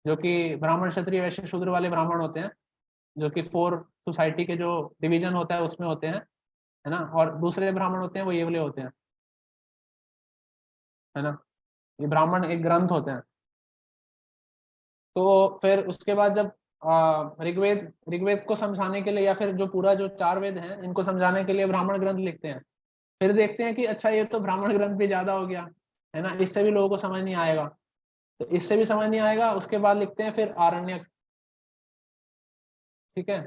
जो कि ब्राह्मण क्षत्रिय वैश्य शूद्र वाले ब्राह्मण होते हैं, जो कि 4 सोसाइटी के जो डिवीजन होता है उसमें होते हैं, है ना। और दूसरे ब्राह्मण होते हैं वो ये वाले होते हैं, है ना। ये ब्राह्मण एक ग्रंथ होते हैं। तो फिर उसके बाद जब ऋग्वेद ऋग्वेद को समझाने के लिए या फिर जो पूरा जो 4 वेद हैं इनको समझाने के लिए ब्राह्मण ग्रंथ लिखते हैं। फिर देखते हैं कि अच्छा ये तो ब्राह्मण ग्रंथ भी ज्यादा हो गया, है ना, इससे भी लोगों को समझ नहीं आएगा। तो इससे भी समझ नहीं आएगा, उसके बाद लिखते हैं फिर आरण्यक। ठीक है,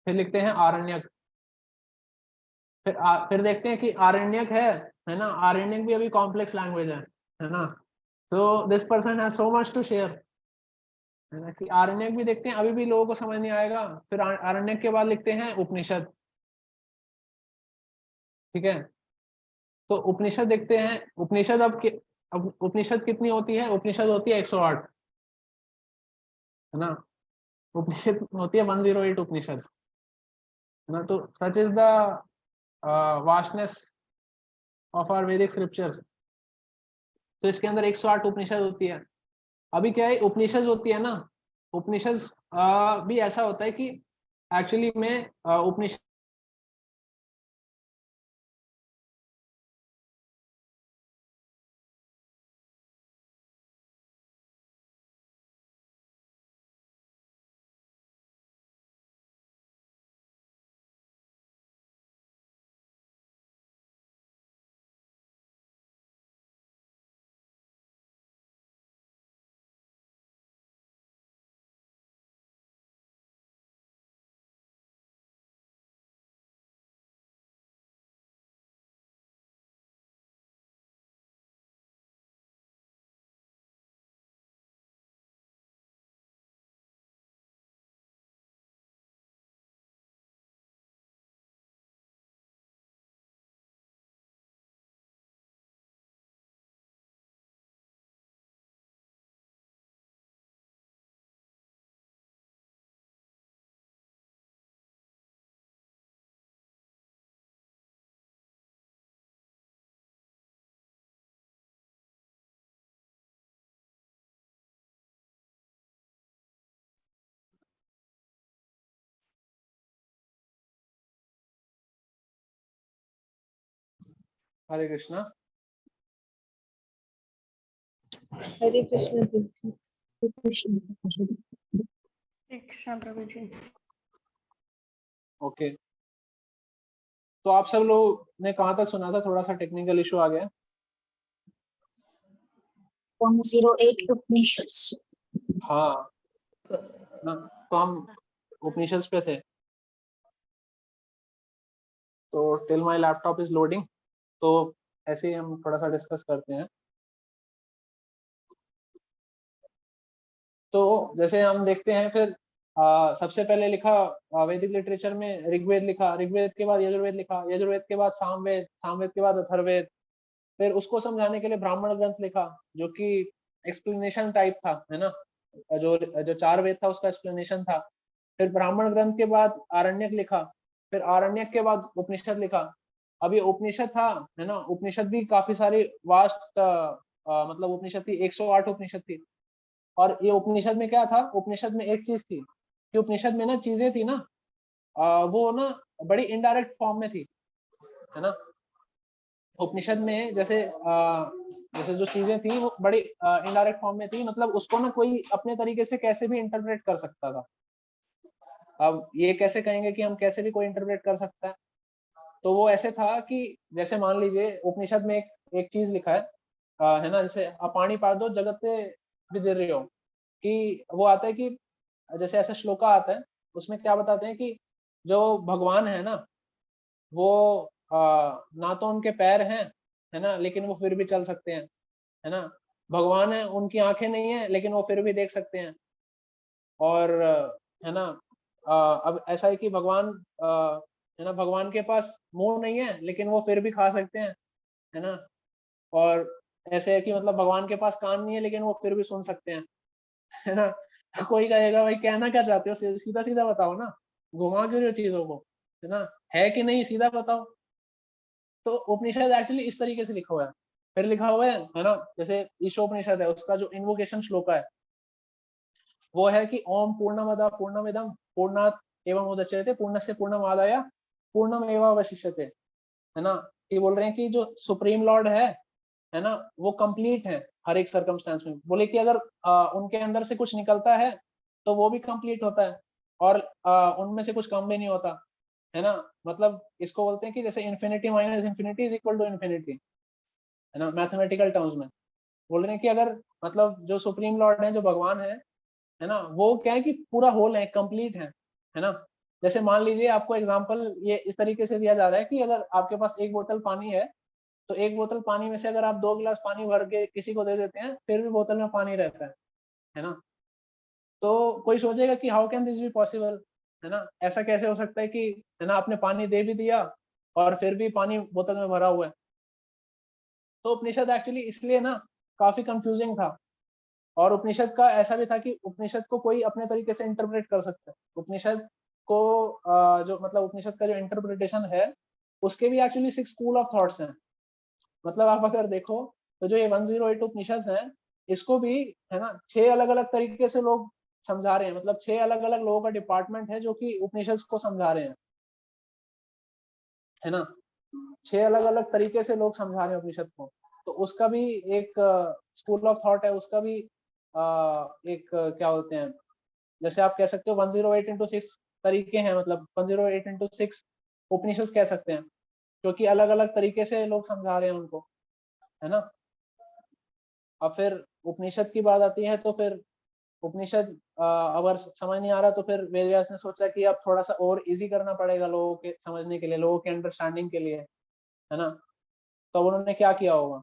फिर लिखते हैं आरण्यक। फिर देखते हैं कि आरण्यक है ना, आरण्यक भी अभी कॉम्प्लेक्स लैंग्वेज है ना। तो this person has so much to share, है ना, कि आरण्यक भी देखते हैं अभी भी लोगों को समझ नहीं आएगा। फिर आरण्यक के बाद लिखते हैं उपनिषद। ठीक है, तो उपनिषद देखते हैं। उपनिषद अब उपनिषद कितनी होती है? उपनिषद होती है 108, है ना। उपनिषद होती है 108 उपनिषद, है ना। तो such is the vastness of our Vedic scriptures. तो इसके अंदर 108 उपनिषद होती है। अभी क्या है, उपनिषद होती है ना, उपनिषद भी ऐसा होता है कि एक्चुअली में उपनिषद हरे कृष्णा। हरे कृष्ण प्रभु। कृष्ण प्रभु जी। ओके, तो आप सब लोग ने कहाँ तक सुना था? थोड़ा सा टेक्निकल इशू आ गया। 108 उपनिषद्स। हाँ ना, तो हम उपनिषद पे थे। तो till my laptop is loading, तो ऐसे ही हम थोड़ा सा डिस्कस करते हैं। तो जैसे हम देखते हैं फिर सबसे पहले लिखा वैदिक लिटरेचर में ऋग्वेद लिखा, ऋग्वेद के बाद यजुर्वेद लिखा, यजुर्वेद के बाद सामवेद, सामवेद के बाद अथर्ववेद, फिर उसको समझाने के लिए ब्राह्मण ग्रंथ लिखा जो कि एक्सप्लेनेशन टाइप था, है ना, जो जो 4 वेद था उसका एक्सप्लेनेशन था। फिर ब्राह्मण ग्रंथ के बाद आरण्यक लिखा, फिर आरण्यक के बाद उपनिषद लिखा। अब ये उपनिषद था, है ना, उपनिषद भी काफी सारी वास्ट मतलब उपनिषद थी, 108 उपनिषद थी। और ये उपनिषद में क्या था, उपनिषद में एक चीज थी कि उपनिषद में ना चीजें थी ना, वो ना बड़ी इनडायरेक्ट फॉर्म में थी, है ना। उपनिषद में जैसे जैसे जो चीजें थी वो बड़ी इनडायरेक्ट फॉर्म में थी, मतलब उसको ना कोई अपने तरीके से कैसे भी इंटरप्रेट कर सकता था। अब ये कैसे कहेंगे कि हम कैसे भी कोई इंटरप्रेट कर सकता है, तो वो ऐसे था कि जैसे मान लीजिए उपनिषद में एक चीज लिखा है ना, जैसे अपाणी पादो जगते विदिर्यो, कि वो आता है कि जैसे ऐसा श्लोका आता है, उसमें क्या बताते हैं कि जो भगवान है ना, वो ना तो उनके पैर हैं, है ना, लेकिन वो फिर भी चल सकते हैं, है ना। भगवान है, उनकी आंखें नहीं है लेकिन वो फिर भी देख सकते हैं। और है ना, अब ऐसा है कि भगवान है ना, भगवान के पास मुंह नहीं है लेकिन वो फिर भी खा सकते हैं, है ना। और ऐसे है कि मतलब भगवान के पास कान नहीं है लेकिन वो फिर भी सुन सकते हैं, है ना। तो कोई कहेगा भाई कहना क्या चाहते हो, सीधा सीधा बताओ ना, घुमा क्यों रहे हो चीजों को, है ना, है कि नहीं सीधा बताओ। तो उपनिषद एक्चुअली इस तरीके से लिखा हुआ है। फिर लिखा हुआ है ना, जैसे ईशोपनिषद है, उसका जो इन्वोकेशन श्लोका है वो है कि ओम पूर्णमद पूर्णमिदम पूर्णात एवं उदच्यते पूर्णस्य पूर्णमादाय पूर्णमेवावशिष्यते, है ना। ये बोल रहे हैं कि जो सुप्रीम लॉर्ड है ना, वो कंप्लीट है हर एक सर्कमस्टेंस में। बोले कि अगर उनके अंदर से कुछ निकलता है तो वो भी कंप्लीट होता है, और उनमें से कुछ कम भी नहीं होता, है ना। मतलब इसको बोलते हैं कि जैसे infinity minus infinity is equal to infinity, है ना, मैथमेटिकल टर्म्स में। बोल रहे हैं कि अगर मतलब जो सुप्रीम लॉर्ड है, जो भगवान है ना, वो क्या है कि पूरा होल है, कंप्लीट है ना। जैसे मान लीजिए आपको एग्जांपल ये इस तरीके से दिया जा रहा है कि अगर आपके पास एक बोतल पानी है, तो एक बोतल पानी में से अगर आप 2 गिलास पानी भर के किसी को दे देते हैं फिर भी बोतल में पानी रहता है ना। तो कोई सोचेगा कि how can this be possible, है ना, ऐसा कैसे हो सकता है कि, है ना, आपने पानी दे भी दिया और फिर भी पानी बोतल में भरा हुआ है। तो उपनिषद एक्चुअली इसलिए ना काफी कंफ्यूजिंग था। और उपनिषद का ऐसा भी था कि उपनिषद को कोई अपने तरीके से इंटरप्रेट कर सकता है। उपनिषद को जो मतलब उपनिषद का जो इंटरप्रिटेशन है उसके भी एक्चुअली 6 स्कूल ऑफ थॉट्स हैं। मतलब आप अगर देखो तो जो ये 108 उपनिषद हैं, इसको भी, है ना, 6 अलग अलग तरीके से लोग समझा रहे हैं। मतलब 6 अलग अलग लोगों का डिपार्टमेंट है जो कि उपनिषद को समझा रहे हैं, है ना। 6 अलग अलग तरीके से लोग समझा रहे हैं उपनिषद को। तो उसका भी एक स्कूल ऑफ थॉट है, उसका भी एक क्या बोलते हैं, जैसे आप कह सकते हो 108 इंटू 6 तरीके हैं, मतलब 108 इंटू 6 उपनिषद कह सकते हैं, क्योंकि अलग अलग तरीके से लोग समझा रहे हैं उनको, है ना। अब फिर उपनिषद की बात आती है तो फिर उपनिषद अगर समझ नहीं आ रहा तो फिर वेद व्यास ने सोचा कि अब थोड़ा सा और इजी करना पड़ेगा लोगों के समझने के लिए, लोगों के अंडरस्टैंडिंग के लिए, है ना। तो उन्होंने क्या किया होगा,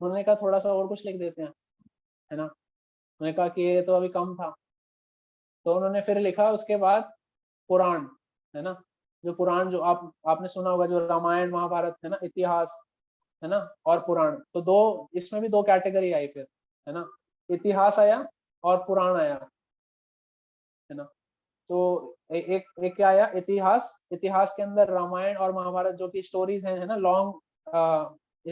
उन्होंने कहा थोड़ा सा और कुछ लिख देते हैं, है ना। उन्होंने कहा कि ये तो अभी कम था, तो उन्होंने फिर लिखा उसके बाद पुराण, है ना। जो पुराण जो आपने सुना होगा, जो रामायण महाभारत है ना, इतिहास, है ना, और पुराण, तो दो इसमें भी 2 कैटेगरी आई फिर, है ना। इतिहास आया और पुराण आया, है ना। तो एक क्या आया, इतिहास। इतिहास के अंदर रामायण और महाभारत जो की स्टोरीज हैं, है ना, लॉन्ग,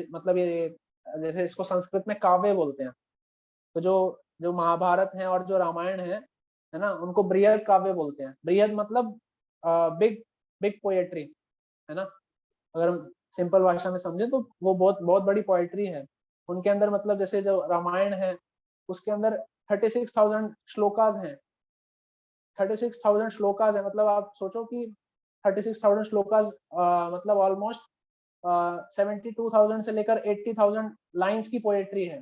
मतलब ये जैसे इसको संस्कृत में काव्य बोलते हैं। तो जो जो महाभारत है और जो रामायण है ना, उनको बृहद काव्य बोलते हैं। बृहद मतलब बिग बिग पोएट्री, है ना। अगर हम सिंपल भाषा में समझे तो वो बहुत बहुत बड़ी पोएट्री है उनके अंदर। मतलब जैसे जो रामायण है उसके अंदर 36,000 श्लोकाज हैं। 36,000 श्लोकाज है, मतलब आप सोचो कि 36,000 श्लोकाज मतलब ऑलमोस्ट 72,000 से लेकर 80,000 लाइन्स की पोएट्री है।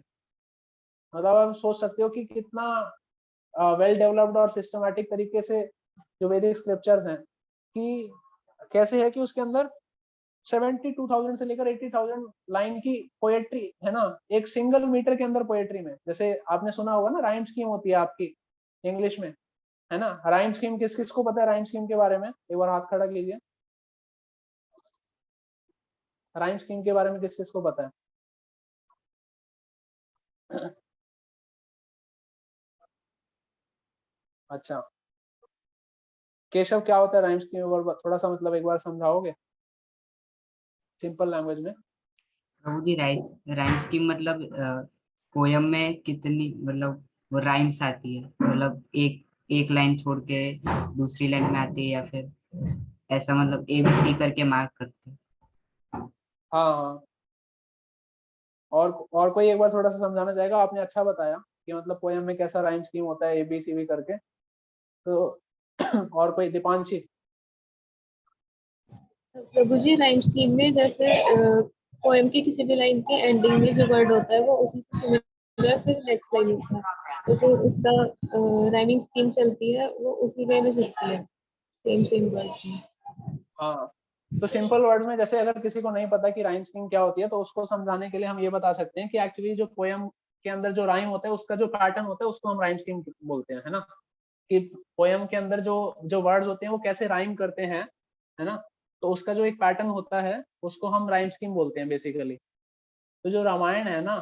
मतलब आप सोच सकते हो कि कितना वेल डेवलप्ड और सिस्टमैटिक तरीके से जो वैदिक स्क्रिप्चर्स हैं, कि कैसे है कि उसके अंदर 72,000 से लेकर 80,000 लाइन की पोएट्री है ना, एक सिंगल मीटर के अंदर पोएट्री में। जैसे आपने सुना होगा ना, राइम स्कीम होती है आपकी इंग्लिश में, है ना। राइम स्कीम किस किस को पता है, राइम स्कीम के बारे में एक बार हाथ खड़ा कीजिए। राइम स्कीम के बारे में किस किस को पता है? अच्छा, केशव क्या होता है राइम स्कीम, थोड़ा सा मतलब एक बार समझाओगे सिंपल लैंग्वेज में? प्रभु जी, राइम स्कीम मतलब पोयम में कितनी मतलब वो राइम्स आती है, मतलब एक एक लाइन छोड़ के दूसरी लाइन में आती है, या फिर ऐसा मतलब ABC करके मार्क करते हैं। हाँ हाँ, और कोई एक बार थोड़ा सा समझाना चाहेगा? आपने अच्छा बताया कि मतलब पोयम में कैसा राइम स्कीम होता है ABCD करके, तो और कोई? दीपांशी। प्रभु जी, राइम स्कीम में जैसे पोएम की किसी भी लाइन के एंडिंग में जो वर्ड होता है वो उसी से सिमिलर फिर नेक्स्ट लाइन होता है, तो जो उसका राइमिंग स्कीम चलती है वो उसी वे में चलती है, सेम सेम वर्ड। हाँ, तो सिंपल वर्ड में जैसे अगर किसी को नहीं पता कि राइम स्कीम क्या होती है, तो उसको समझाने के लिए हम ये बता सकते हैं कि एक्चुअली जो पोयम के अंदर जो राइम होता है उसका जो पैटर्न होता है उसको हम राइम स्कीम बोलते हैं, है ना। कि पोयम के अंदर जो जो वर्ड्स होते हैं वो कैसे राइम करते हैं, है ना। तो उसका जो एक पैटर्न होता है उसको हम राइम स्कीम बोलते हैं बेसिकली। तो जो रामायण है ना,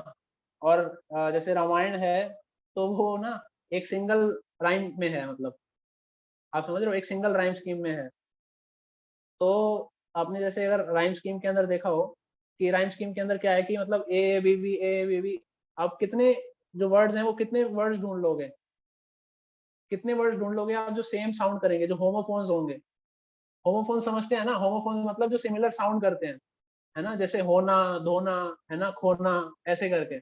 और जैसे रामायण है तो वो ना एक सिंगल राइम में है, मतलब आप समझ रहे हो, एक सिंगल राइम स्कीम में है। तो आपने जैसे अगर राइम स्कीम के अंदर देखा हो कि राइम स्कीम के अंदर क्या है कि मतलब ए बी बी, आप कितने जो वर्ड्स हैं वो कितने वर्ड्स ढूंढ लोगे, कितने वर्ड्स ढूंढ लोगे आप जो सेम साउंड करेंगे, जो होमोफोन्स होंगे। होमोफोन समझते हैं ना, होमोफोन मतलब जो सिमिलर साउंड करते हैं, है ना, जैसे होना, धोना, है ना, खोना, ऐसे करके।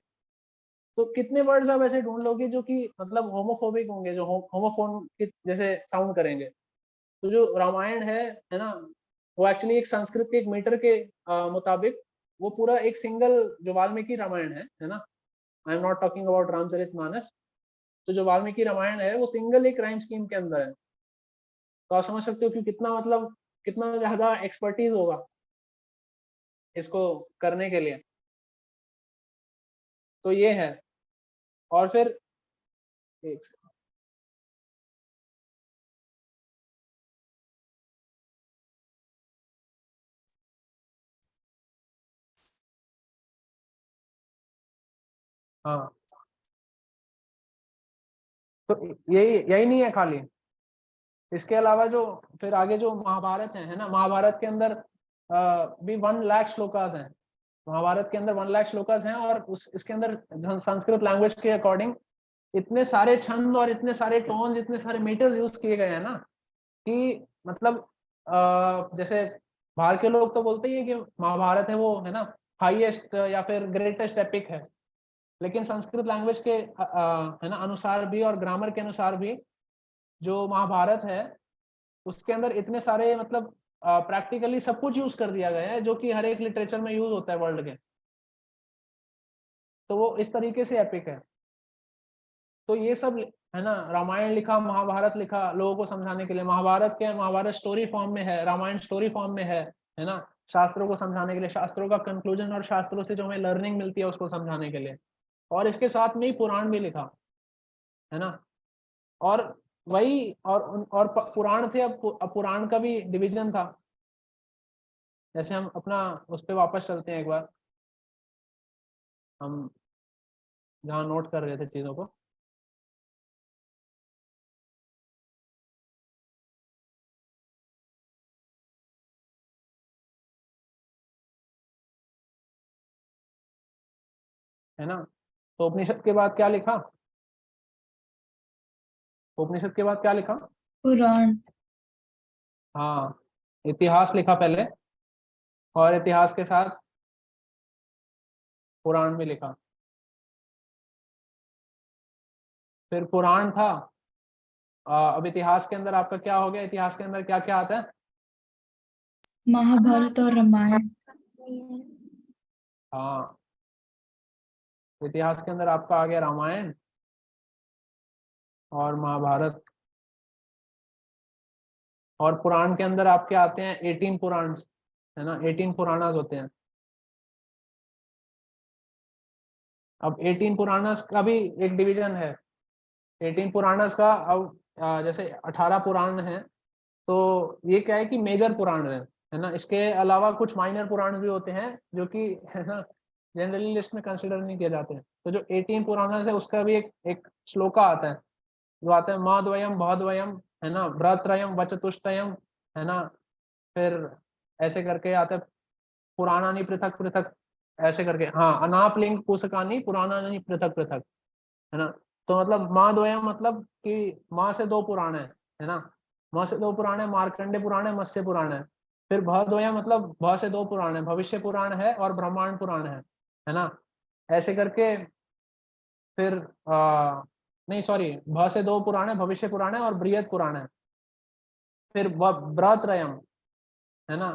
तो कितने वर्ड्स आप ऐसे ढूंढ लोगे जो कि मतलब होमोफोबिक होंगे, जो होमोफोन के जैसे साउंड करेंगे। तो जो रामायण है ना, वो एक्चुअली एक संस्कृत के एक मीटर के मुताबिक वो पूरा एक सिंगल जो वाल्मीकि रामायण है ना, I am not talking about Ramcharitmanas. तो जो वाल्मीकि रामायण है वो सिंगल एक राइम स्कीम के अंदर है। तो आप समझ सकते हो कि कितना मतलब कितना ज्यादा एक्सपर्टीज होगा इसको करने के लिए। तो ये है। और फिर एक हाँ, तो यही यही नहीं है खाली, इसके अलावा जो फिर आगे जो महाभारत है ना, महाभारत के अंदर भी 1 लाख श्लोकास हैं। महाभारत के अंदर 1 लाख श्लोकास हैं, और उस इसके अंदर संस्कृत लैंग्वेज के अकॉर्डिंग इतने सारे छंद और इतने सारे टोन्स, इतने सारे मीटर्स यूज किए गए हैं ना, कि मतलब जैसे बाहर के लोग तो बोलते ही है कि महाभारत है वो, है ना, हाईएस्ट या फिर ग्रेटेस्ट एपिक है। लेकिन संस्कृत लैंग्वेज के है ना अनुसार भी और ग्रामर के अनुसार भी जो महाभारत है उसके अंदर इतने सारे मतलब प्रैक्टिकली सब कुछ यूज कर दिया गया है जो कि हर एक लिटरेचर में यूज होता है वर्ल्ड के। तो वो इस तरीके से एपिक है। तो ये सब है ना, रामायण लिखा, महाभारत लिखा लोगों को समझाने के लिए। महाभारत स्टोरी फॉर्म में है, रामायण स्टोरी फॉर्म में है ना, शास्त्रों को समझाने के लिए, शास्त्रों का कंक्लूजन और शास्त्रों से जो हमें लर्निंग मिलती है उसको समझाने के लिए। और इसके साथ में ही पुराण भी लिखा, है ना। और वही और पुराण थे, अब पुराण का भी डिवीजन था। जैसे हम अपना उस पर वापस चलते हैं एक बार, हम जहाँ नोट कर रहे थे चीजों को। है ना, तो उपनिषद के बाद क्या लिखा? उपनिषद के बाद क्या लिखा? पुराण। हाँ, इतिहास लिखा पहले, और इतिहास के साथ पुराण भी लिखा। फिर पुराण था, अब इतिहास के अंदर आपका क्या हो गया? इतिहास के अंदर क्या क्या आता है? महाभारत और रामायण। हाँ, इतिहास के अंदर आपका आ गया रामायण और महाभारत। और पुराण के अंदर आपके आते हैं 18 पुराण, है ना, 18 पुराणास होते हैं। अब 18 पुराणास का भी एक डिवीजन है। 18 पुराणास का अब जैसे 18 पुराण हैं, तो ये क्या है कि मेजर पुराण है ना। इसके अलावा कुछ माइनर पुराण भी होते हैं जो कि है ना जनरली लिस्ट में कंसिडर नहीं किए जाते हैं। तो जो 18 पुराण है उसका भी एक श्लोका आता है, जो आता है माद्वयम भद्वयम, है ना, व्रत्रयम वचतुष्टयम, है ना, फिर ऐसे करके आता है पुराणानि पृथक पृथक, ऐसे करके, हाँ, अनापलिंग पुस्तकानि पुराणानि पृथक पृथक, है ना। तो मतलब माँ द्वयम मतलब कि माँ से दो पुराण है ना, माँ से दो पुराण है, मार्कंडे पुराण है, मत्स्य पुराण है। फिर भद्वयम मतलब भ से दो पुराण है, भविष्य पुराण है और ब्रह्मांड पुराण है ना, ऐसे करके। फिर नहीं सॉरी, भ से दो पुराण है, भविष्य पुराण है और बृहद पुराण है। फिर व्रतरयम, है ना,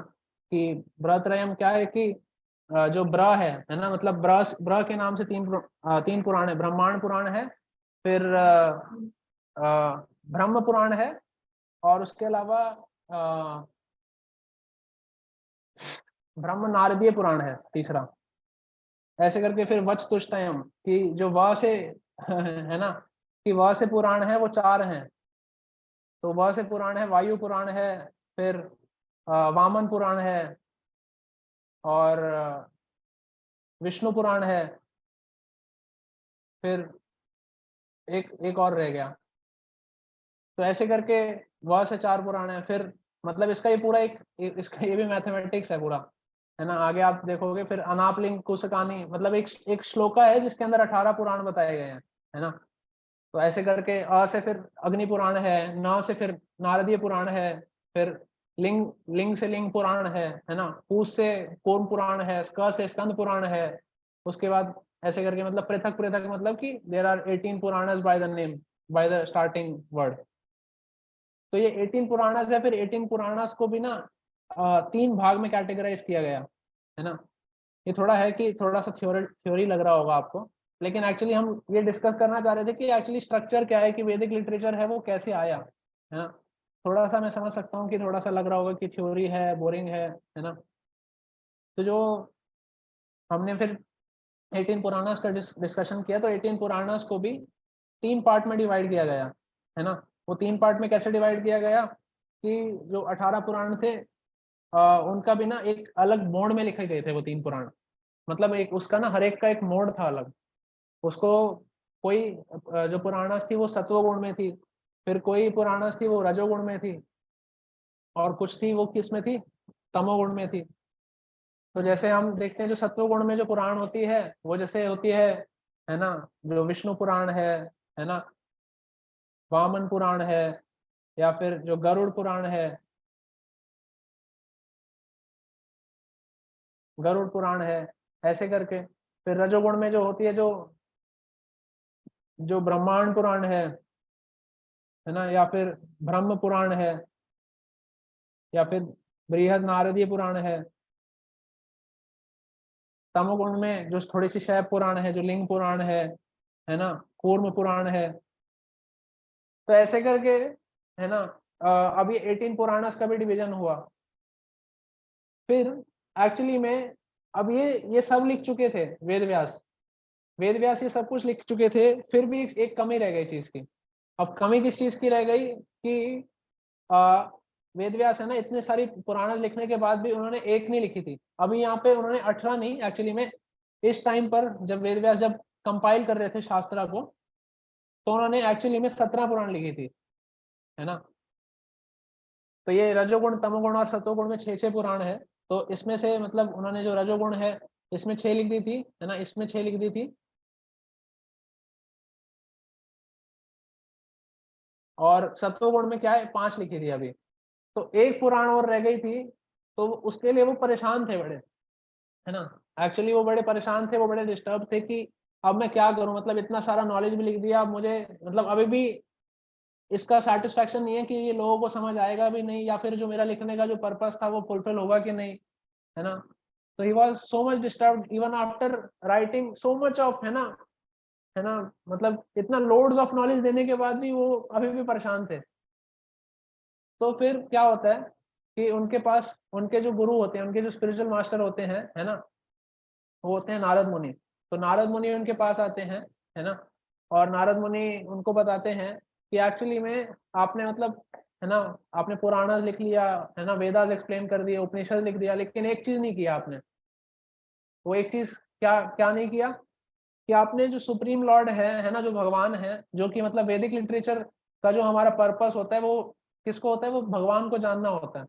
कि व्रतरयम क्या है कि जो ब्र है ना, मतलब ब्र के नाम से तीन पुराण है, ब्रह्मांड पुराण है, फिर ब्रह्म पुराण है, और उसके अलावा ब्रह्म नारदीय पुराण है तीसरा, ऐसे करके। फिर वचतुष्टयम कि जो व से है ना, कि व से पुराण है वो 4 हैं। तो व से पुराण है वायु पुराण है, फिर वामन पुराण है, और विष्णु पुराण है, फिर एक और रह गया। तो ऐसे करके व से 4 पुराण है। फिर मतलब इसका ये पूरा इसका ये भी मैथमेटिक्स है पूरा, है ना। आगे आप देखोगे फिर अनापलिंग कुसकानी मतलब एक श्लोका है जिसके अंदर 18 पुराण बताए गए हैं, है ना। तो ऐसे करके अ से फिर अग्नि पुराण है, न से फिर नारदीय पुराण है, फिर लिंग से लिंग पुराण है ना, पूस से कूर्म पुराण है, स्क से स्कंद पुराण है। उसके बाद ऐसे करके मतलब पृथक पृथक, मतलब कि there are 18 Puranas by the name, by the starting word. तो ये 18 पुराणस है। फिर 18 पुराणस को भी ना 3 भाग में कैटेगराइज किया गया, है ना। ये थोड़ा है कि थोड़ा सा थ्योरी लग रहा होगा आपको, लेकिन एक्चुअली हम ये डिस्कस करना चाह रहे थे कि एक्चुअली स्ट्रक्चर क्या है, कि वैदिक लिटरेचर है वो कैसे आया, है ना। थोड़ा सा मैं समझ सकता हूँ कि थोड़ा सा लग रहा होगा कि थ्योरी है, बोरिंग है ना। तो जो हमने फिर 18 पुराणास का डिस्कशन किया, तो 18 पुराणास को भी 3 पार्ट में डिवाइड किया गया, है ना। वो 3 पार्ट में कैसे डिवाइड किया गया कि जो 18 पुराण थे उनका भी ना एक अलग मोड में लिखे गए थे वो 3 पुराण। मतलब एक उसका ना हर एक का एक मोड था अलग। उसको कोई जो पुराणास थी वो सत्वगुण में थी, फिर कोई पुराणास थी वो रजोगुण में थी, और कुछ थी वो किस में थी, तमोगुण में थी। तो जैसे हम देखते हैं जो सत्वगुण में जो पुराण होती है वो जैसे होती है ना, जो विष्णु पुराण है ना, वामन पुराण है, या फिर जो गरुड़ पुराण है, गरुड़ पुराण है, ऐसे करके। फिर रजोगुण में जो होती है जो जो ब्रह्मांड पुराण है ना, या फिर ब्रह्म पुराण है, या फिर बृहद नारदीय पुराण है। तमोगुण में जो थोड़ी सी शैव पुराण है, जो लिंग पुराण है ना, कूर्म पुराण है। तो ऐसे करके, है ना, अब ये 18 पुराणस का भी डिवीजन हुआ। फिर एक्चुअली में अब ये सब लिख चुके थे वेद व्यास ये सब कुछ लिख चुके थे, फिर भी एक कमी रह गई चीज की। अब कमी किस चीज की रह गई कि वेद व्यास है ना, इतने सारी पुराण लिखने के बाद भी उन्होंने एक नहीं लिखी थी। अभी यहाँ पे उन्होंने 18 नहीं, एक्चुअली में इस टाइम पर जब वेद व्यास जब कंपाइल कर रहे थे शास्त्रा को, तो उन्होंने एक्चुअली में 17 पुराण लिखी थी, है ना। तो ये रजोगुण तमोगुण और सतोगुण में 6 पुराण है। तो इसमें से मतलब उन्होंने जो रजोगुण है इसमें 6 लिख दी थी, है ना, इसमें 6 लिख दी थी, और सत्वगुण में क्या है 5 लिखी थी अभी। तो एक पुराण और रह गई थी, तो उसके लिए वो परेशान थे बड़े, है ना। एक्चुअली वो बड़े परेशान थे, वो बड़े डिस्टर्ब थे कि अब मैं क्या करूं, मतलब इतना सारा नॉलेज भी लिख दिया, अब मुझे मतलब अभी भी इसका सेटिस्फेक्शन नहीं है कि ये लोगों को समझ आएगा भी नहीं, या फिर जो मेरा लिखने का जो पर्पस था वो फुलफिल होगा कि नहीं, है ना। तो he was so much disturbed even after writing so much of, है ना, मतलब इतना लोड्स ऑफ नॉलेज देने के बाद भी वो अभी भी परेशान थे। तो फिर क्या होता है कि उनके पास उनके जो गुरु होते हैं, उनके जो स्पिरिचुअल मास्टर होते हैं, है ना, वो होते हैं नारद मुनि। तो नारद मुनि उनके पास आते हैं, है ना, और नारद मुनि उनको बताते हैं कि एक्चुअली में आपने मतलब है ना, आपने पुराना लिख लिया है ना, वेदास एक्सप्लेन कर दिए, उपनिषद लिख दिया, लेकिन एक चीज नहीं किया आपने। वो एक चीज क्या क्या नहीं किया कि आपने जो सुप्रीम लॉर्ड है ना, जो भगवान है, जो कि मतलब वैदिक लिटरेचर का जो हमारा पर्पस होता है वो किसको होता है, वो भगवान को जानना होता है।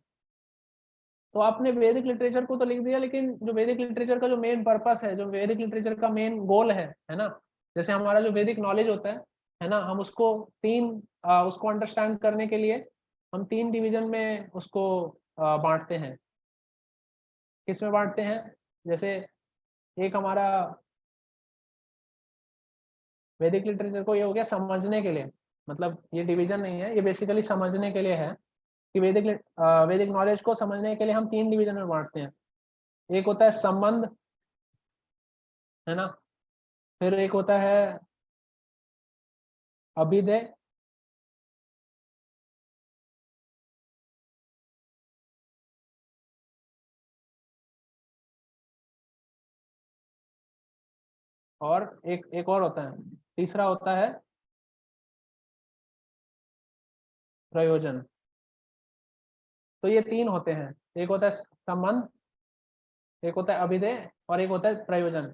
तो आपने वैदिक लिटरेचर को तो लिख दिया, लेकिन जो वैदिक लिटरेचर का जो मेन पर्पस है, जो वैदिक लिटरेचर का मेन गोल है ना, जैसे हमारा जो वैदिक नॉलेज होता है ना, हम उसको उसको अंडरस्टैंड करने के लिए हम 3 डिवीजन में उसको बांटते हैं। किस में बांटते हैं? जैसे एक हमारा वैदिक लिटरेचर को ये हो गया समझने के लिए, मतलब ये डिवीजन नहीं है, ये बेसिकली समझने के लिए है कि वैदिक नॉलेज को समझने के लिए हम 3 डिवीजन में बांटते हैं। एक होता है संबंध, है ना, फिर एक होता है अभिधेय, और एक और होता है, तीसरा होता है प्रयोजन। तो ये 3 होते हैं, एक होता है संबंध, एक होता है अभिधेय और एक होता है प्रयोजन।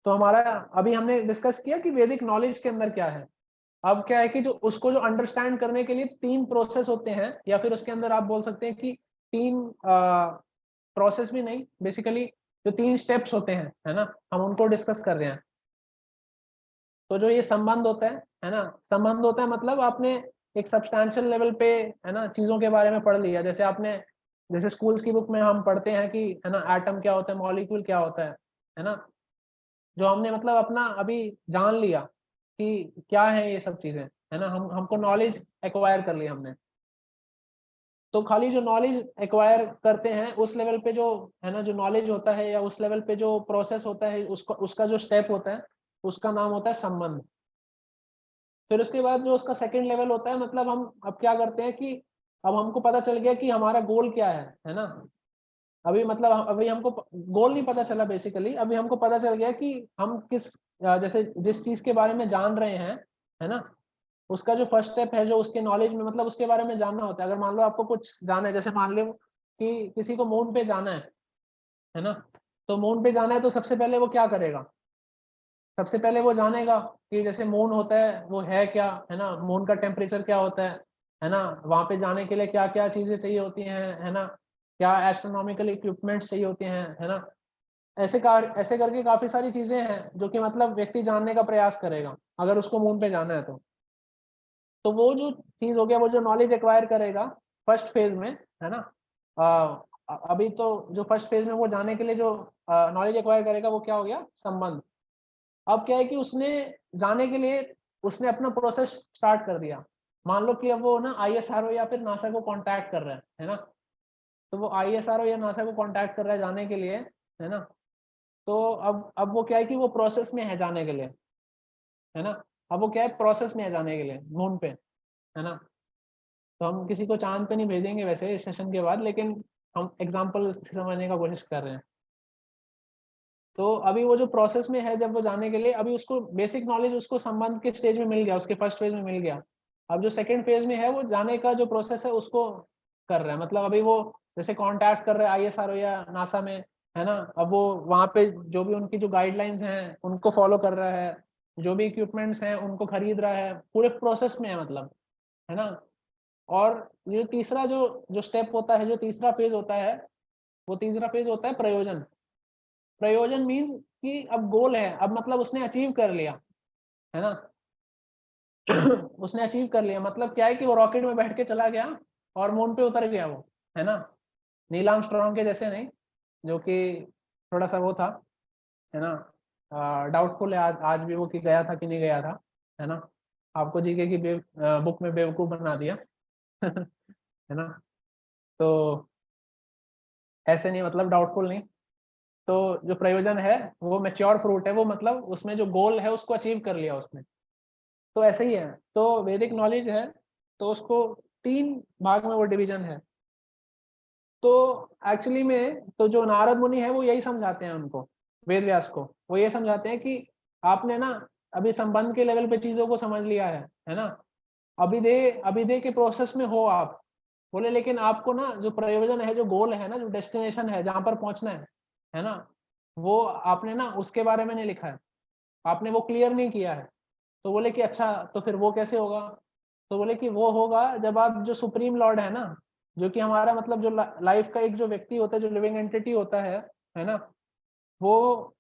तो हमारा अभी हमने डिस्कस किया कि वैदिक नॉलेज के अंदर क्या है। अब क्या है कि जो उसको जो अंडरस्टैंड करने के लिए 3 प्रोसेस होते हैं, या फिर उसके अंदर आप बोल सकते हैं कि 3 प्रोसेस भी नहीं, बेसिकली जो 3 स्टेप्स होते हैं, है ना, हम उनको डिस्कस कर रहे हैं। तो जो ये संबंध होता है ना, संबंध होता है मतलब आपने एक सब्सटैंशियल लेवल पे है ना चीजों के बारे में पढ़ लिया। जैसे आपने, जैसे स्कूल्स की बुक में हम पढ़ते हैं कि है ना एटम क्या होता है, मॉलिक्यूल क्या होता है ना, जो हमने मतलब अपना अभी जान लिया कि क्या है ये सब चीजें, है ना, हमको नॉलेज एक्वायर कर लिया हमने। तो खाली जो नॉलेज एक्वायर करते हैं उस लेवल पे जो है ना, जो नॉलेज होता है या उस लेवल पे जो प्रोसेस होता है, उसका जो स्टेप होता है उसका नाम होता है संबंध। फिर उसके बाद जो उसका सेकंड लेवल होता है, मतलब हम अब क्या करते हैं कि अब हमको पता चल गया कि हमारा गोल क्या है ना। अभी मतलब अभी हमको गोल नहीं पता चला, बेसिकली अभी हमको पता चल गया कि हम जैसे जिस चीज के बारे में जान रहे हैं, है ना, उसका जो फर्स्ट स्टेप है, जो उसके नॉलेज में मतलब उसके बारे में जानना होता है। अगर मान लो आपको कुछ जाना है, जैसे मान लो कि किसी को मून पे जाना है ना, तो मून पे जाना है तो सबसे पहले वो क्या करेगा? सबसे पहले वो जानेगा कि जैसे मून होता है वो है क्या, है ना, मून का टेम्परेचर क्या होता है ना, वहां पे जाने के लिए क्या क्या चीजें चाहिए होती हैं, है ना, क्या एस्ट्रोनॉमिकल इक्विपमेंट्स चाहिए होती हैं, है ना। ऐसे करके काफी सारी चीजें हैं जो कि मतलब व्यक्ति जानने का प्रयास करेगा अगर उसको मून पे जाना है तो वो जो चीज हो गया, वो जो नॉलेज एक्वायर करेगा फर्स्ट फेज में, है ना। अभी तो जो फर्स्ट फेज में वो जाने के लिए जो नॉलेज एक्वायर करेगा वो क्या हो गया? संबंध। अब क्या है कि उसने जाने के लिए उसने अपना प्रोसेस स्टार्ट कर दिया। मान लो कि अब वो ना ISRO या फिर नासा को कांटेक्ट कर रहा है ना, तो वो ISRO या नासा को कांटेक्ट कर रहा है जाने के लिए, है ना। तो अब वो क्या है कि वो प्रोसेस में है जाने के लिए, है ना। अब वो क्या है, प्रोसेस में है जाने के लिए मून पे, है ना। तो हम किसी को चांद पे नहीं भेजेंगे वैसे इस सेशन के बाद, लेकिन हम एग्जाम्पल समझने का कोशिश कर रहे हैं। तो अभी वो जो प्रोसेस में है जब वो जाने के लिए, अभी उसको बेसिक नॉलेज उसको संबंध के स्टेज में मिल गया, उसके फर्स्ट फेज में मिल गया। अब जो सेकंड फेज में है वो जाने का जो प्रोसेस है उसको कर रहा है, मतलब अभी वो जैसे कांटेक्ट कर रहा है ISRO या नासा में, है ना। अब वो वहाँ पे जो भी उनकी जो गाइडलाइंस हैं उनको फॉलो कर रहा है, जो भी इक्विपमेंट्स हैं उनको खरीद रहा है, पूरे प्रोसेस में है मतलब, है ना। और ये तीसरा जो जो स्टेप होता है, जो तीसरा फेज होता है, वो तीसरा फेज होता है प्रयोजन। प्रयोजन मीन्स कि अब गोल है, अब मतलब उसने अचीव कर लिया, है ना। उसने अचीव कर लिया मतलब क्या है कि वो रॉकेट में बैठ के चला गया और मून पे उतर गया वो, है ना। नील आर्मस्ट्रॉन्ग के जैसे नहीं, जो कि थोड़ा सा वो था, है ना, डाउटफुल है आज भी वो कि गया था कि नहीं गया था, है ना। आपको जीके की बुक में बेवकूफ बना दिया है ना। तो ऐसे नहीं, मतलब डाउटफुल नहीं। तो जो प्रयोजन है वो मैच्योर फ्रूट है, वो मतलब उसमें जो गोल है उसको अचीव कर लिया उसने। तो ऐसे ही है, तो वैदिक नॉलेज है तो उसको 3 भाग में वो डिवीजन है। तो एक्चुअली में तो जो नारद मुनि है वो यही समझाते हैं उनको, वेद व्यास को, वो ये समझाते हैं कि आपने ना अभी संबंध के लेवल पे चीजों को समझ लिया है ना। अभिधेय के प्रोसेस में हो आप, बोले लेकिन आपको ना जो प्रयोजन है, जो गोल है ना, जो डेस्टिनेशन है, जहां पर पहुंचना है ना, वो आपने ना उसके बारे में नहीं लिखा है, आपने वो क्लियर नहीं किया है। तो बोले कि अच्छा, तो फिर वो कैसे होगा? तो बोले कि वो होगा जब आप जो सुप्रीम लॉर्ड है ना, जो कि हमारा मतलब जो लाइफ का एक जो व्यक्ति होता है, जो लिविंग एंटिटी होता है ना, वो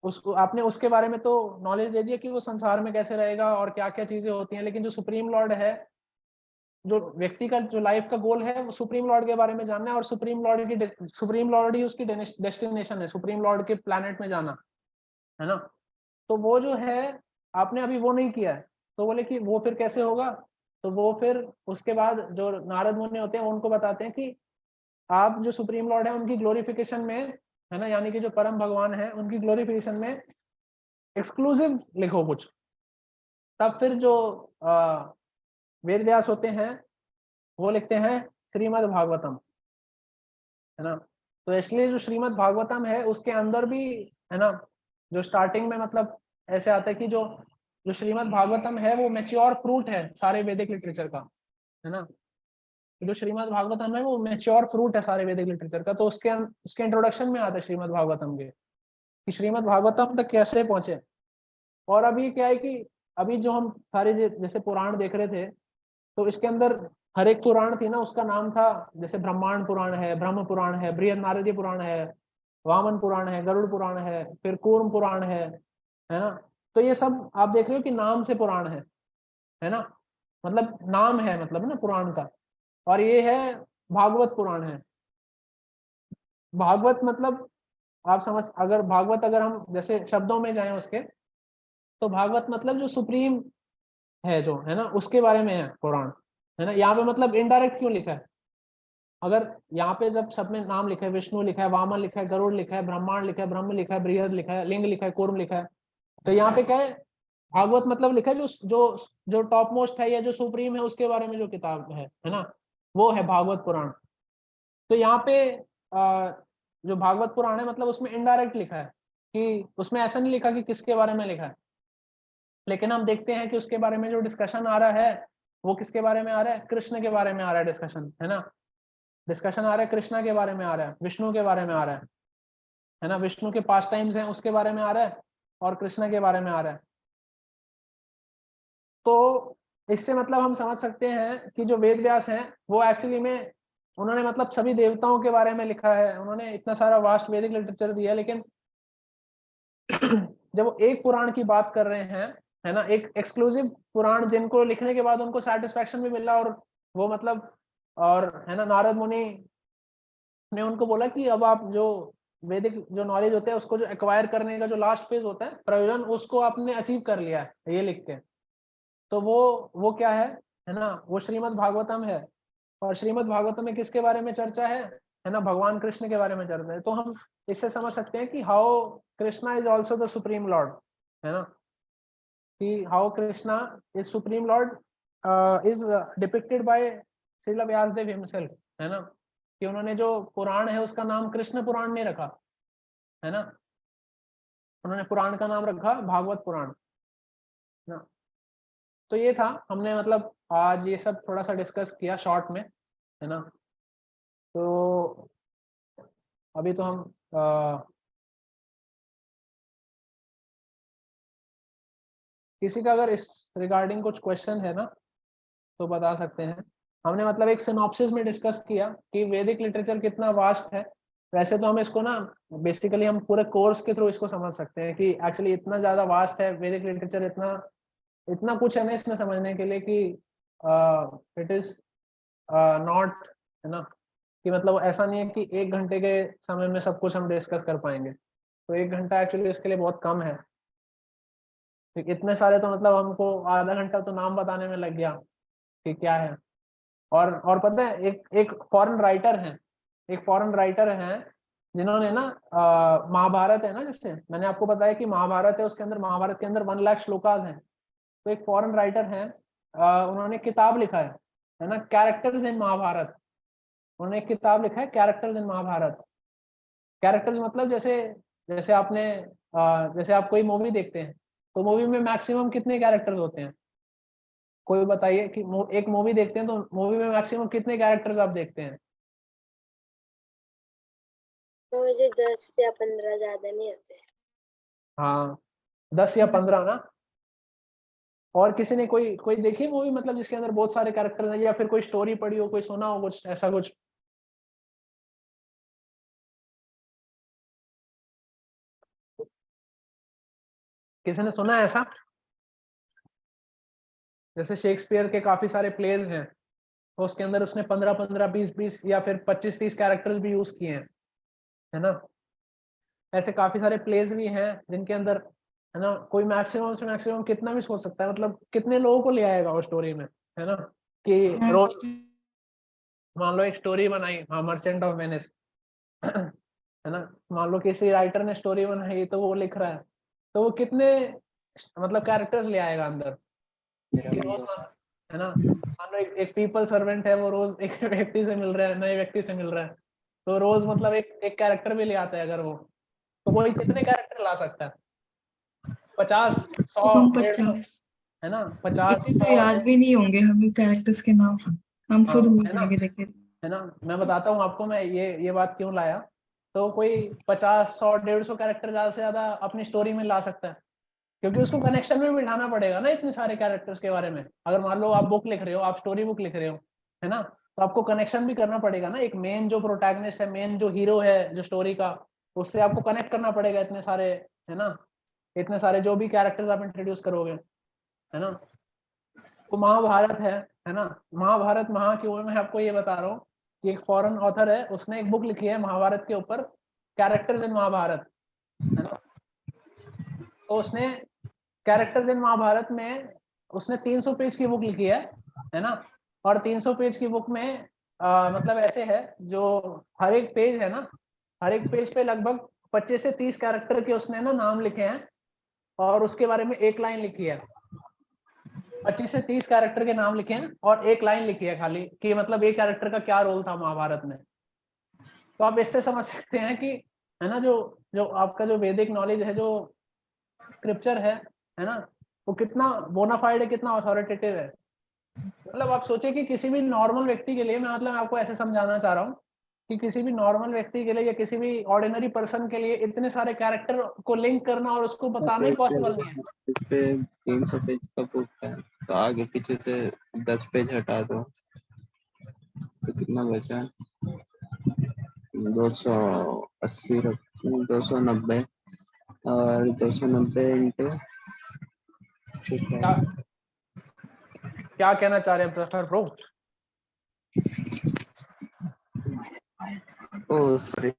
उसको आपने उसके बारे में तो नॉलेज दे दिया कि वो संसार में कैसे रहेगा और क्या क्या चीजें होती हैं, लेकिन जो सुप्रीम लॉर्ड है, जो व्यक्ति का जो लाइफ का गोल है, वो सुप्रीम लॉर्ड के बारे में जानना है, और सुप्रीम लॉर्ड ही उसकी डेस्टिनेशन है, सुप्रीम लॉर्ड के प्लैनेट में जाना है ना। तो वो जो है आपने अभी वो नहीं किया है। तो बोले कि वो फिर कैसे होगा? तो वो फिर उसके बाद जो नारद मुनि होते हैं उनको बताते हैं कि आप जो सुप्रीम लॉर्ड है उनकी ग्लोरिफिकेशन में, है ना, यानी कि जो परम भगवान है उनकी ग्लोरिफिकेशन में एक्सक्लूसिव लिखो कुछ। तब फिर जो वेद व्यास होते हैं वो लिखते हैं श्रीमद् भागवतम, है ना। तो इसलिए जो श्रीमद् भागवतम है उसके अंदर भी, है ना, जो स्टार्टिंग में मतलब ऐसे आता है कि जो जो श्रीमद् भागवतम है वो मैच्योर फ्रूट है सारे वैदिक लिटरेचर का, है ना। जो श्रीमद् भागवतम है वो मैच्योर फ्रूट है सारे वैदिक लिटरेचर का। तो उसके इंट्रोडक्शन में आता है श्रीमद् भागवतम के, कि श्रीमद् भागवतम तक कैसे पहुंचे। और अभी क्या है कि अभी जो हम सारे जैसे पुराण देख रहे थे, तो इसके अंदर हर एक पुराण थी ना, उसका नाम था, जैसे ब्रह्मांड पुराण है, ब्रह्म पुराण है, बृहद नारदीय पुराण है, वामन पुराण है, गरुड़ पुराण है, फिर कूर्म पुराण है ना। तो ये सब आप देख रहे हो कि नाम से पुराण है ना, मतलब नाम है, मतलब ना पुराण का। और ये है भागवत पुराण है। भागवत मतलब आप समझ, अगर भागवत अगर हम जैसे शब्दों में जाएं उसके, तो भागवत मतलब जो सुप्रीम है, जो है ना, उसके बारे में है पुराण, है ना। यहाँ पे मतलब इनडायरेक्ट क्यों लिखा है? अगर यहाँ पे जब सब में नाम लिखा है, विष्णु लिखा है, वामन लिखा है, गरुड़ लिखा है, ब्रह्मांड लिखा है, ब्रह्म लिखा है, बृहद लिखा है, लिंग लिखा है, कूर्म लिखा है, तो यहाँ पे क्या है? भागवत मतलब लिखा है जो जो जो टॉप मोस्ट है या जो सुप्रीम है उसके बारे में जो किताब है ना, वो है भागवत पुराण। तो यहाँ पे जो भागवत पुराण है मतलब उसमें इनडायरेक्ट लिखा है, कि उसमें ऐसा नहीं लिखा कि किसके बारे में लिखा है। लेकिन हम देखते हैं कि उसके बारे में जो डिस्कशन आ रहा है वो किसके बारे में आ रहा है? कृष्ण के बारे में आ रहा है डिस्कशन, है ना। डिस्कशन आ रहा है कृष्णा के बारे में आ रहा है, विष्णु के बारे में आ रहा है ना, विष्णु के पास टाइम्स हैं उसके बारे में आ रहा है, और कृष्णा के बारे में आ रहा है। तो इससे मतलब हम समझ सकते हैं कि जो वेद व्यास हैं वो एक्चुअली में उन्होंने मतलब सभी देवताओं के बारे में लिखा है, उन्होंने इतना सारा वास्ट वैदिक लिटरेचर दिया है, लेकिन जब वो एक पुराण की बात कर रहे हैं, है ना, एक एक्सक्लूसिव पुराण जिनको लिखने के बाद उनको सेटिस्फैक्शन भी मिला, और वो मतलब, और है ना, नारद मुनि ने उनको बोला कि अब आप जो वैदिक जो नॉलेज होता है उसको जो एक्वायर करने का जो लास्ट फेज होता है प्रयोजन, उसको आपने अचीव कर लिया है ये लिख के। तो वो क्या है ना, वो श्रीमद् भागवतम है। और श्रीमद् भागवतम में किसके बारे में चर्चा है ना, भगवान कृष्ण के बारे में चर्चा है। तो हम इससे समझ सकते हैं कि how Krishna is also the supreme lord, है ना, कि how Krishna is supreme lord is depicted by Srila Vyasadeva himself, है ना, कि उन्होंने जो पुराण है उसका नाम कृष्ण पुराण नहीं रखा, है ना, उन्होंने पुराण का नाम रखा भागवत पुराण, है ना। तो ये था, हमने मतलब आज ये सब थोड़ा सा डिस्कस किया शॉर्ट में, है ना। तो अभी तो हम किसी का अगर इस रिगार्डिंग कुछ क्वेश्चन है ना तो बता सकते हैं। हमने मतलब एक सिनॉप्सिस में डिस्कस किया कि वैदिक लिटरेचर कितना वास्ट है। वैसे तो हम इसको ना बेसिकली हम पूरे कोर्स के थ्रू इसको समझ सकते हैं कि एक्चुअली इतना ज्यादा वास्ट है वैदिक लिटरेचर, इतना इतना कुछ है ना इसमें समझने के लिए कि इट इज नॉट, है ना, कि मतलब ऐसा नहीं है कि 1 घंटे के समय में सब कुछ हम डिस्कस कर पाएंगे। तो 1 घंटा एक्चुअली उसके लिए बहुत कम है। तो इतने सारे तो मतलब हमको आधा घंटा तो नाम बताने में लग गया कि क्या है। और पता है एक एक फॉरेन राइटर है, एक फॉरेन राइटर है जिन्होंने ना महाभारत है ना, जैसे मैंने आपको बताया कि महाभारत है, उसके अंदर महाभारत के अंदर 1 लाख श्लोकाज हैं। तो एक फॉरेन राइटर है, उन्होंने किताब लिखा है ना, कैरेक्टर्स इन महाभारत। उन्होंने एक किताब लिखा है कैरेक्टर्स इन महाभारत। कैरेक्टर्स मतलब जैसे जैसे आपने जैसे आप कोई मूवी देखते हैं तो मूवी में मैक्सिमम कितने कैरेक्टर्स होते हैं? कोई बताइए कि एक मूवी देखते हैं तो मूवी में मैक्सिमम कितने कैरेक्टर्स आप देखते हैं? मुझे 10 या 15 ज्यादा नहीं होते। हाँ 10 या 15 ना। और किसी ने कोई कोई देखी मूवी मतलब जिसके अंदर बहुत सारे कैरेक्टर्स हैं, या फिर कोई स्टोरी पढ़ी हो, कोई सुना हो कुछ ऐसा कुछ? किसी ने सुना है ऐसा? जैसे शेक्सपियर के काफी सारे प्लेज हैं, तो उसके अंदर उसने 15-15, 20-20 या फिर 25-30 कैरेक्टर्स भी यूज किए हैं, है ना। ऐसे काफी सारे प्लेज भी हैं जिनके अंदर, है ना, कोई मैक्सिमम से मैक्सिमम कितना भी सोच सकता है, मतलब कितने लोगों को ले आएगा वो स्टोरी में, है ना। कि रोज मान लो एक स्टोरी बनाई, हाँ, मर्चेंट ऑफ वेनिस, है ना, मान लो किसी राइटर ने स्टोरी बनाई तो वो लिख रहा है, तो वो कितने मतलब कैरेक्टर्स ले आएगा अंदर कि रोज, है ना। मान लो एक पीपल सर्वेंट है, वो रोज एक व्यक्ति से मिल रहा है, नए व्यक्ति से मिल रहा है, तो रोज मतलब एक कैरेक्टर भी ले आता है अगर वो, तो वही कितने कैरेक्टर ला सकता है? 50, 100, हम 150, 50 है ना, 50, इतने तो 100, याद भी नहीं होंगे हमें कैरेक्टर्स के नाम, हम हाँ, खुद भूल है ना, जाएंगे लेकिन। है ना। मैं बताता हूँ आपको, मैं ये बात क्यों लाया। तो कोई 50, 100, 150 कैरेक्टर ज्यादा से ज्यादा अपनी स्टोरी में ला सकता है, क्योंकि उसको कनेक्शन में बिठाना पड़ेगा ना इतने सारे कैरेक्टर्स के बारे में। अगर मान लो आप बुक लिख रहे हो, आप स्टोरी बुक लिख रहे हो, है ना, तो आपको कनेक्शन भी करना पड़ेगा ना। एक मेन जो प्रोटैगनिस्ट है, मेन जो हीरो है जो स्टोरी का, उससे आपको कनेक्ट करना पड़ेगा इतने सारे, है ना, इतने सारे जो भी कैरेक्टर्स आप इंट्रोड्यूस करोगे, है ना। तो महाभारत है ना। महाभारत क्यों है, मैं आपको ये बता रहा हूँ कि एक फॉरेन ऑथर है, उसने एक बुक लिखी है महाभारत के ऊपर, कैरेक्टर्स इन महाभारत, है ना। तो उसने कैरेक्टर्स इन महाभारत में उसने 300 पेज की बुक लिखी है ना। और 300 पेज की बुक में मतलब ऐसे है, जो हर एक पेज है ना, हर एक पेज पे लगभग 25 से 30 कैरेक्टर के उसने ना नाम लिखे हैं, और उसके बारे में एक लाइन लिखी है। 25 से 30 कैरेक्टर के नाम लिखे हैं और एक लाइन लिखी है खाली, कि मतलब एक कैरेक्टर का क्या रोल था महाभारत में। तो आप इससे समझ सकते हैं कि, है ना, जो जो आपका जो वैदिक नॉलेज है, जो स्क्रिप्चर है ना, वो कितना बोनाफाइड है, कितना अथॉरिटेटिव है। मतलब आप सोचिए कि किसी भी नॉर्मल व्यक्ति के लिए, मैं मतलब आपको ऐसे समझाना चाह रहा हूँ कि किसी भी नॉर्मल व्यक्ति के लिए या किसी भी ऑर्डिनरी पर्सन के लिए इतने सारे कैरेक्टर को लिंक करना और उसको बताना ही पॉसिबल नहीं है। इस पे 300 पेज का बुक है, तो आगे पीछे से 10 पेज हटा दो तो कितना बचा? 280 290, और 290 इंटू क्या कहना चाह रहे हैं प्रोफेसर ब्रो? ओ सॉरी,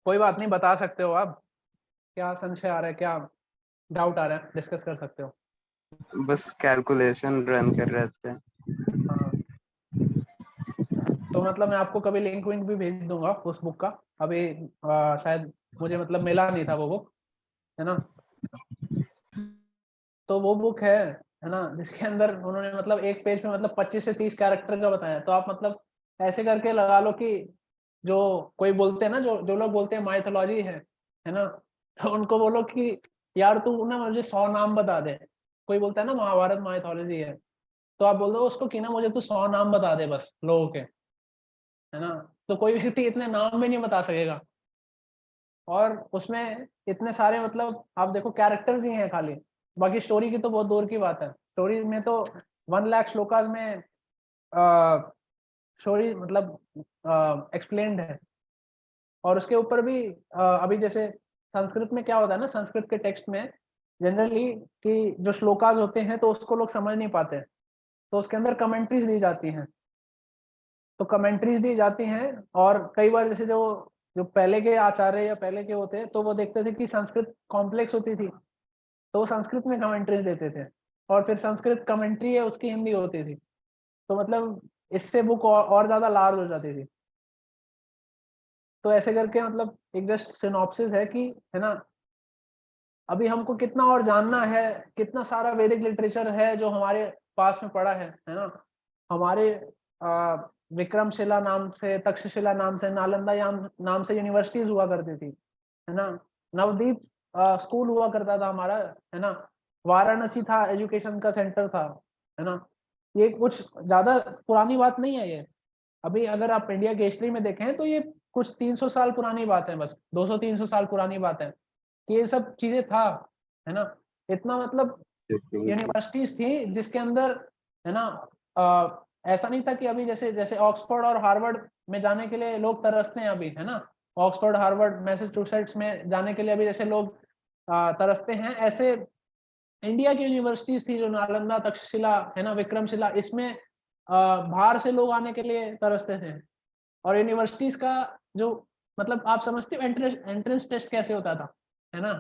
कोई बात नहीं, बता सकते हो आप, क्या संशय आ रहा है, क्या डाउट आ रहा है, डिस्कस कर सकते हो। बस कैलकुलेशन रन कर रहे थे। हाँ, तो मतलब मैं आपको कभी लिंक विंक भी भेज दूंगा उस बुक का। अभी शायद मुझे मतलब मिला नहीं था वो बुक, है ना। तो वो बुक है ना, जिसके अंदर उन्होंने मतलब एक पेज पे मतलब 25 से 30 कैरेक्टर का बताया। तो आप मतलब ऐसे करके लगा लो कि जो कोई बोलते हैं ना, जो जो लोग बोलते हैं माइथोलॉजी है ना, तो उनको बोलो कि यार तू ना मुझे 100 नाम बता दे। कोई बोलता है ना महाभारत माइथोलॉजी है, तो आप बोल दो उसको कि ना मुझे तू 100 नाम बता दे बस लोगों के, है ना। तो कोई व्यक्ति इतने नाम भी नहीं बता सकेगा, और उसमें इतने सारे मतलब आप देखो कैरेक्टर्स ही हैं खाली। बाकी स्टोरी की तो बहुत दूर की बात है। स्टोरी में तो 1 लाख श्लोकास में स्टोरी मतलब एक्सप्लेन्ड है। और उसके ऊपर भी अभी जैसे संस्कृत में क्या होता है ना, संस्कृत के टेक्स्ट में जनरली कि जो श्लोकास होते हैं तो उसको लोग समझ नहीं पाते, तो उसके अंदर कमेंट्रीज दी जाती हैं। तो कमेंट्रीज दी जाती हैं, और कई बार जैसे जो जो पहले के आचार्य या पहले के होते तो वो देखते थे कि संस्कृत कॉम्प्लेक्स होती थी, तो वो संस्कृत में कमेंट्रीज देते थे, और फिर संस्कृत कमेंट्री है उसकी हिंदी होती थी। तो मतलब इससे बुक और ज्यादा लार्ज हो जाती थी। तो ऐसे करके मतलब एक जस्ट सिनॉप्सिस है कि, है ना, अभी हमको कितना और जानना है, कितना सारा वैदिक लिटरेचर है जो हमारे पास में पड़ा है ना। हमारे विक्रमशिला नाम से, तक्षशिला नाम से, नालंदा नाम से यूनिवर्सिटीज हुआ करती थी, है ना। नवदीप स्कूल हुआ करता था हमारा, है ना। वाराणसी था एजुकेशन का सेंटर था, है ना। ये कुछ ज्यादा पुरानी बात नहीं है ये। अभी अगर आप इंडिया की हिस्ट्री में देखें तो ये कुछ 300 साल पुरानी बात है, बस 200-300 साल पुरानी बात है कि ये सब चीजें था, है ना। इतना मतलब यूनिवर्सिटीज थी जिसके अंदर, है ना, ऐसा नहीं था कि अभी जैसे जैसे ऑक्सफोर्ड और हार्वर्ड में जाने के लिए लोग तरसते हैं अभी, है ना। ऑक्सफोर्ड, हार्वर्ड, मैसेच्यूसेट्स में जाने के लिए अभी जैसे लोग तरसते हैं, ऐसे इंडिया की यूनिवर्सिटीज थी जो नालंदा, तक्षशिला, है ना, विक्रमशिला, इसमें बाहर से लोग आने के लिए तरसते थे। और यूनिवर्सिटीज का जो मतलब आप समझते हो एंट्रेंस टेस्ट कैसे होता था, है ना।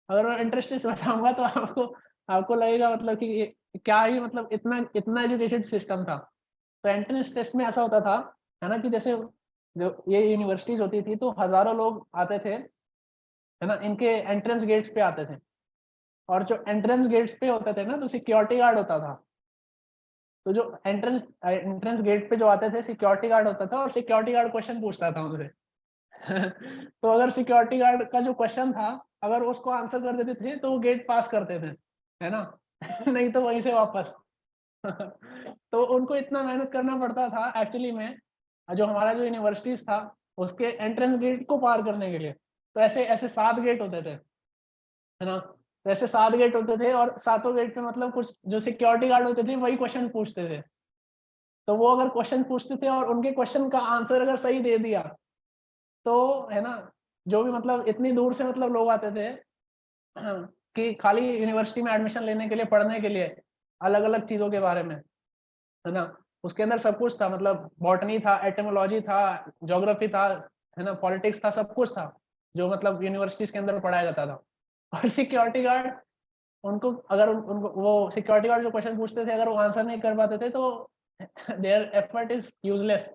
अगर एंट्रेंस टेस्ट बताऊंगा तो आपको आपको लगेगा मतलब कि क्या ही मतलब इतना इतना एजुकेटेड सिस्टम था। तो एंट्रेंस टेस्ट में ऐसा होता था, है ना, कि जैसे जो ये यूनिवर्सिटीज होती थी तो हजारों लोग आते थे, है ना, इनके एंट्रेंस गेट्स पे आते थे। और जो एंट्रेंस गेट्स पे होते थे ना तो सिक्योरिटी गार्ड होता था। तो जो एंट्रेंस गेट पे जो आते थे सिक्योरिटी गार्ड होता था और सिक्योरिटी गार्ड क्वेश्चन पूछता था उनसे। तो अगर सिक्योरिटी गार्ड का जो क्वेश्चन था अगर उसको आंसर कर देते थे तो वो गेट पास करते थे, है ना। नहीं तो वहीं से वापस। तो उनको इतना मेहनत करना पड़ता था एक्चुअली में, जो हमारा जो यूनिवर्सिटीज था उसके एंट्रेंस गेट को पार करने के लिए। तो ऐसे ऐसे 7 गेट होते थे, है ना। तो ऐसे 7 गेट होते थे और सातों गेट पे मतलब कुछ जो सिक्योरिटी गार्ड होते थे वही क्वेश्चन पूछते थे। तो वो अगर क्वेश्चन पूछते थे और उनके क्वेश्चन का आंसर अगर सही दे दिया तो, है ना, जो भी मतलब इतनी दूर से मतलब लोग आते थे कि खाली यूनिवर्सिटी में एडमिशन लेने के लिए, पढ़ने के लिए, अलग अलग चीजों के बारे में, है ना। उसके अंदर सब कुछ था, मतलब बॉटनी था, एटमोलॉजी था, ज्योग्राफी था, है ना, पॉलिटिक्स था, सब कुछ था जो मतलब यूनिवर्सिटीज के अंदर पढ़ाया जाता था। और सिक्योरिटी गार्ड उनको अगर उनको वो सिक्योरिटी गार्ड जो क्वेश्चन पूछते थे अगर वो आंसर नहीं कर पाते थे तो देयर एफर्ट इज यूजलेस,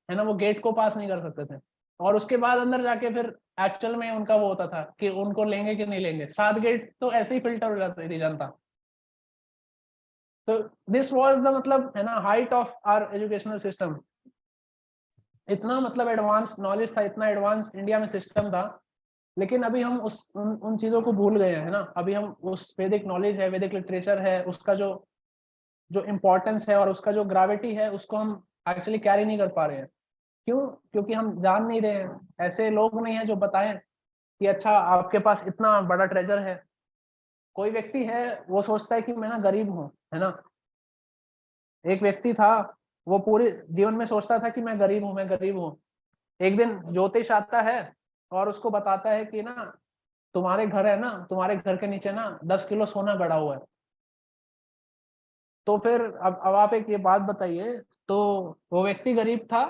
है ना, वो गेट को पास नहीं कर सकते थे। और उसके बाद अंदर जाके फिर एक्चुअल में उनका वो होता था कि उनको लेंगे कि नहीं लेंगे। 7 गेट तो ऐसे ही फिल्टर हो जाती थी जनता। तो दिस वाज द मतलब, है ना, height of our educational system. इतना मतलब एडवांस नॉलेज था, इतना एडवांस इंडिया में सिस्टम था। लेकिन अभी हम उन चीजों को भूल गए हैं, है ना। अभी हम उस वैदिक नॉलेज है, वैदिक लिटरेचर है, उसका जो जो इम्पोर्टेंस है और उसका जो ग्रेविटी है उसको हम एक्चुअली कैरी नहीं कर पा रहे हैं। क्यों? क्योंकि हम जान नहीं रहे हैं, ऐसे लोग नहीं हैं जो बताएं कि अच्छा आपके पास इतना बड़ा ट्रेजर है। कोई व्यक्ति है वो सोचता है कि मैं ना गरीब हूँ, है ना। एक व्यक्ति था वो पूरे जीवन में सोचता था कि मैं गरीब हूँ, मैं गरीब हूँ। एक दिन ज्योतिष आता है और उसको बताता है कि ना तुम्हारे घर है ना, तुम्हारे घर के नीचे ना 10 किलो सोना गड़ा हुआ है। तो फिर अब आप एक ये बात बताइए, तो वो व्यक्ति गरीब था,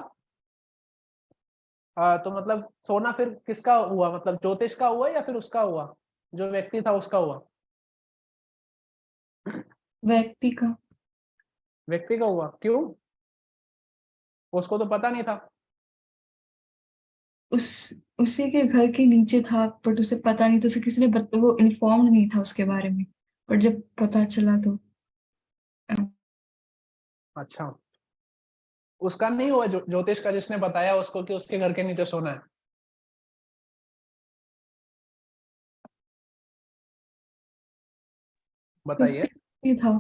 तो मतलब सोना फिर किसका हुआ, मतलब ज्योतिष का हुआ या फिर उसका हुआ, जो व्यक्ति था उसका हुआ? व्यक्ति का। व्यक्ति का हुआ। क्यों? उसको तो पता नहीं था। उस उसी के घर के नीचे था बट उसे पता नहीं था, उसे किसी ने वो इन्फॉर्म्ड नहीं था उसके बारे में। पर जब पता चला तो अच्छा, उसका नहीं हुआ ज्योतिष का जिसने बताया उसको कि उसके घर के नीचे सोना है? बताइए 50 था।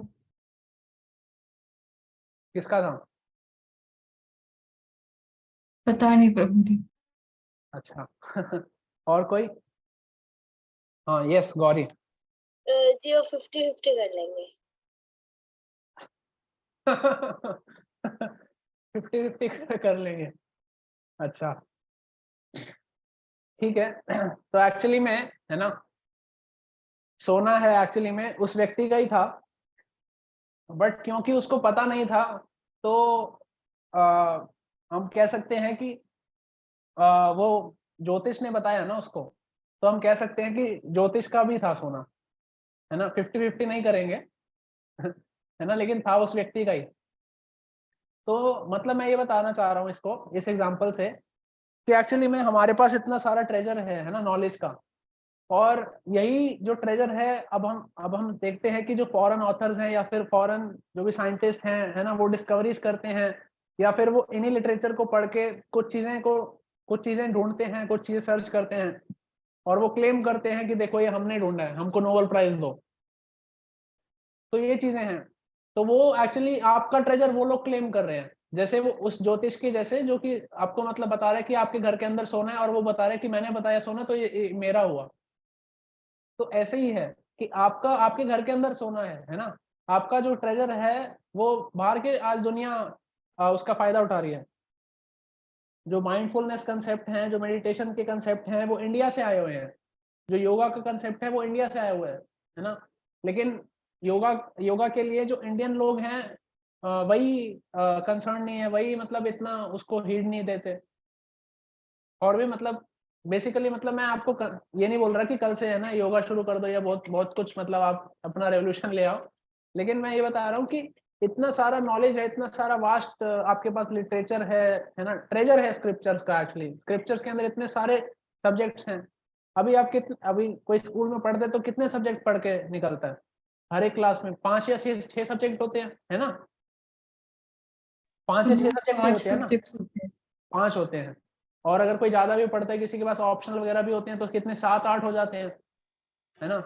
किसका था? पता नहीं प्रभु जी। अच्छा। और कोई? हाँ, यस गौरी। जी वो 50-50 कर लेंगे। 50-50 कर लेंगे। अच्छा, ठीक है। तो एक्चुअली में, है ना, सोना है एक्चुअली में उस व्यक्ति का ही था, बट क्योंकि उसको पता नहीं था तो आ, हम कह सकते हैं कि वो ज्योतिष ने बताया ना उसको, तो हम कह सकते हैं कि ज्योतिष का भी था सोना, है ना। 50-50 नहीं करेंगे। है ना, लेकिन था उस व्यक्ति का ही। तो मतलब मैं ये बताना चाह रहा हूँ इसको इस एग्जांपल से कि एक्चुअली में हमारे पास इतना सारा ट्रेजर है ना, नॉलेज का। और यही जो ट्रेजर है अब हम देखते हैं कि जो फॉरेन ऑथर्स हैं या फिर फॉरेन जो भी साइंटिस्ट हैं, है ना, वो डिस्कवरीज करते हैं या फिर वो इन्हीं लिटरेचर को पढ़ के कुछ चीजें ढूंढते हैं, कुछ चीजें सर्च करते हैं। और वो क्लेम करते हैं कि देखो ये हमने ढूंढा है, हमको नोबेल प्राइज दो। तो ये चीजें हैं। तो वो एक्चुअली आपका ट्रेजर वो लोग क्लेम कर रहे हैं, जैसे वो उस ज्योतिष की जैसे जो कि आपको मतलब बता रहा है कि आपके घर के अंदर सोना है, और वो बता रहा है कि मैंने बताया सोना तो ये मेरा हुआ। तो ऐसे ही है कि आपका आपके घर के अंदर सोना है ना, आपका जो ट्रेजर है वो बाहर के आज दुनिया उसका फायदा उठा रही है। जो माइंडफुलनेस कंसेप्ट हैं, जो मेडिटेशन के कंसेप्ट हैं, वो इंडिया से आए हुए हैं। जो योगा का कंसेप्ट है वो इंडिया से आए हुए हैं, है ना। लेकिन योगा योगा के लिए जो इंडियन लोग हैं वही कंसर्न नहीं है, वही मतलब इतना उसको हीड नहीं देते। और भी मतलब बेसिकली मतलब मैं आपको ये नहीं बोल रहा कि कल से है ना योगा शुरू कर दो या बहुत बहुत कुछ मतलब आप अपना रेवोल्यूशन ले आओ, लेकिन मैं ये बता रहा हूँ कि इतना सारा नॉलेज है, इतना सारा वास्ट आपके पास लिटरेचर है ना, ट्रेजर है स्क्रिप्चर्स का। एक्चुअली स्क्रिप्चर्स के अंदर इतने सारे सब्जेक्ट्स हैं। अभी आप अभी कोई स्कूल में पढ़ते तो कितने सब्जेक्ट पढ़ के निकलता है? हर एक क्लास में 5 या 6 सब्जेक्ट होते हैं, है ना। 5 या 6 सब्जेक्ट 5 होते हैं ना, सब्जेक्ट्स होते हैं। 5 होते हैं। और अगर कोई ज्यादा भी पढ़ता है, किसी के पास ऑप्शनल वगैरह भी होते हैं, तो कितने 7-8 हो जाते हैं, है ना।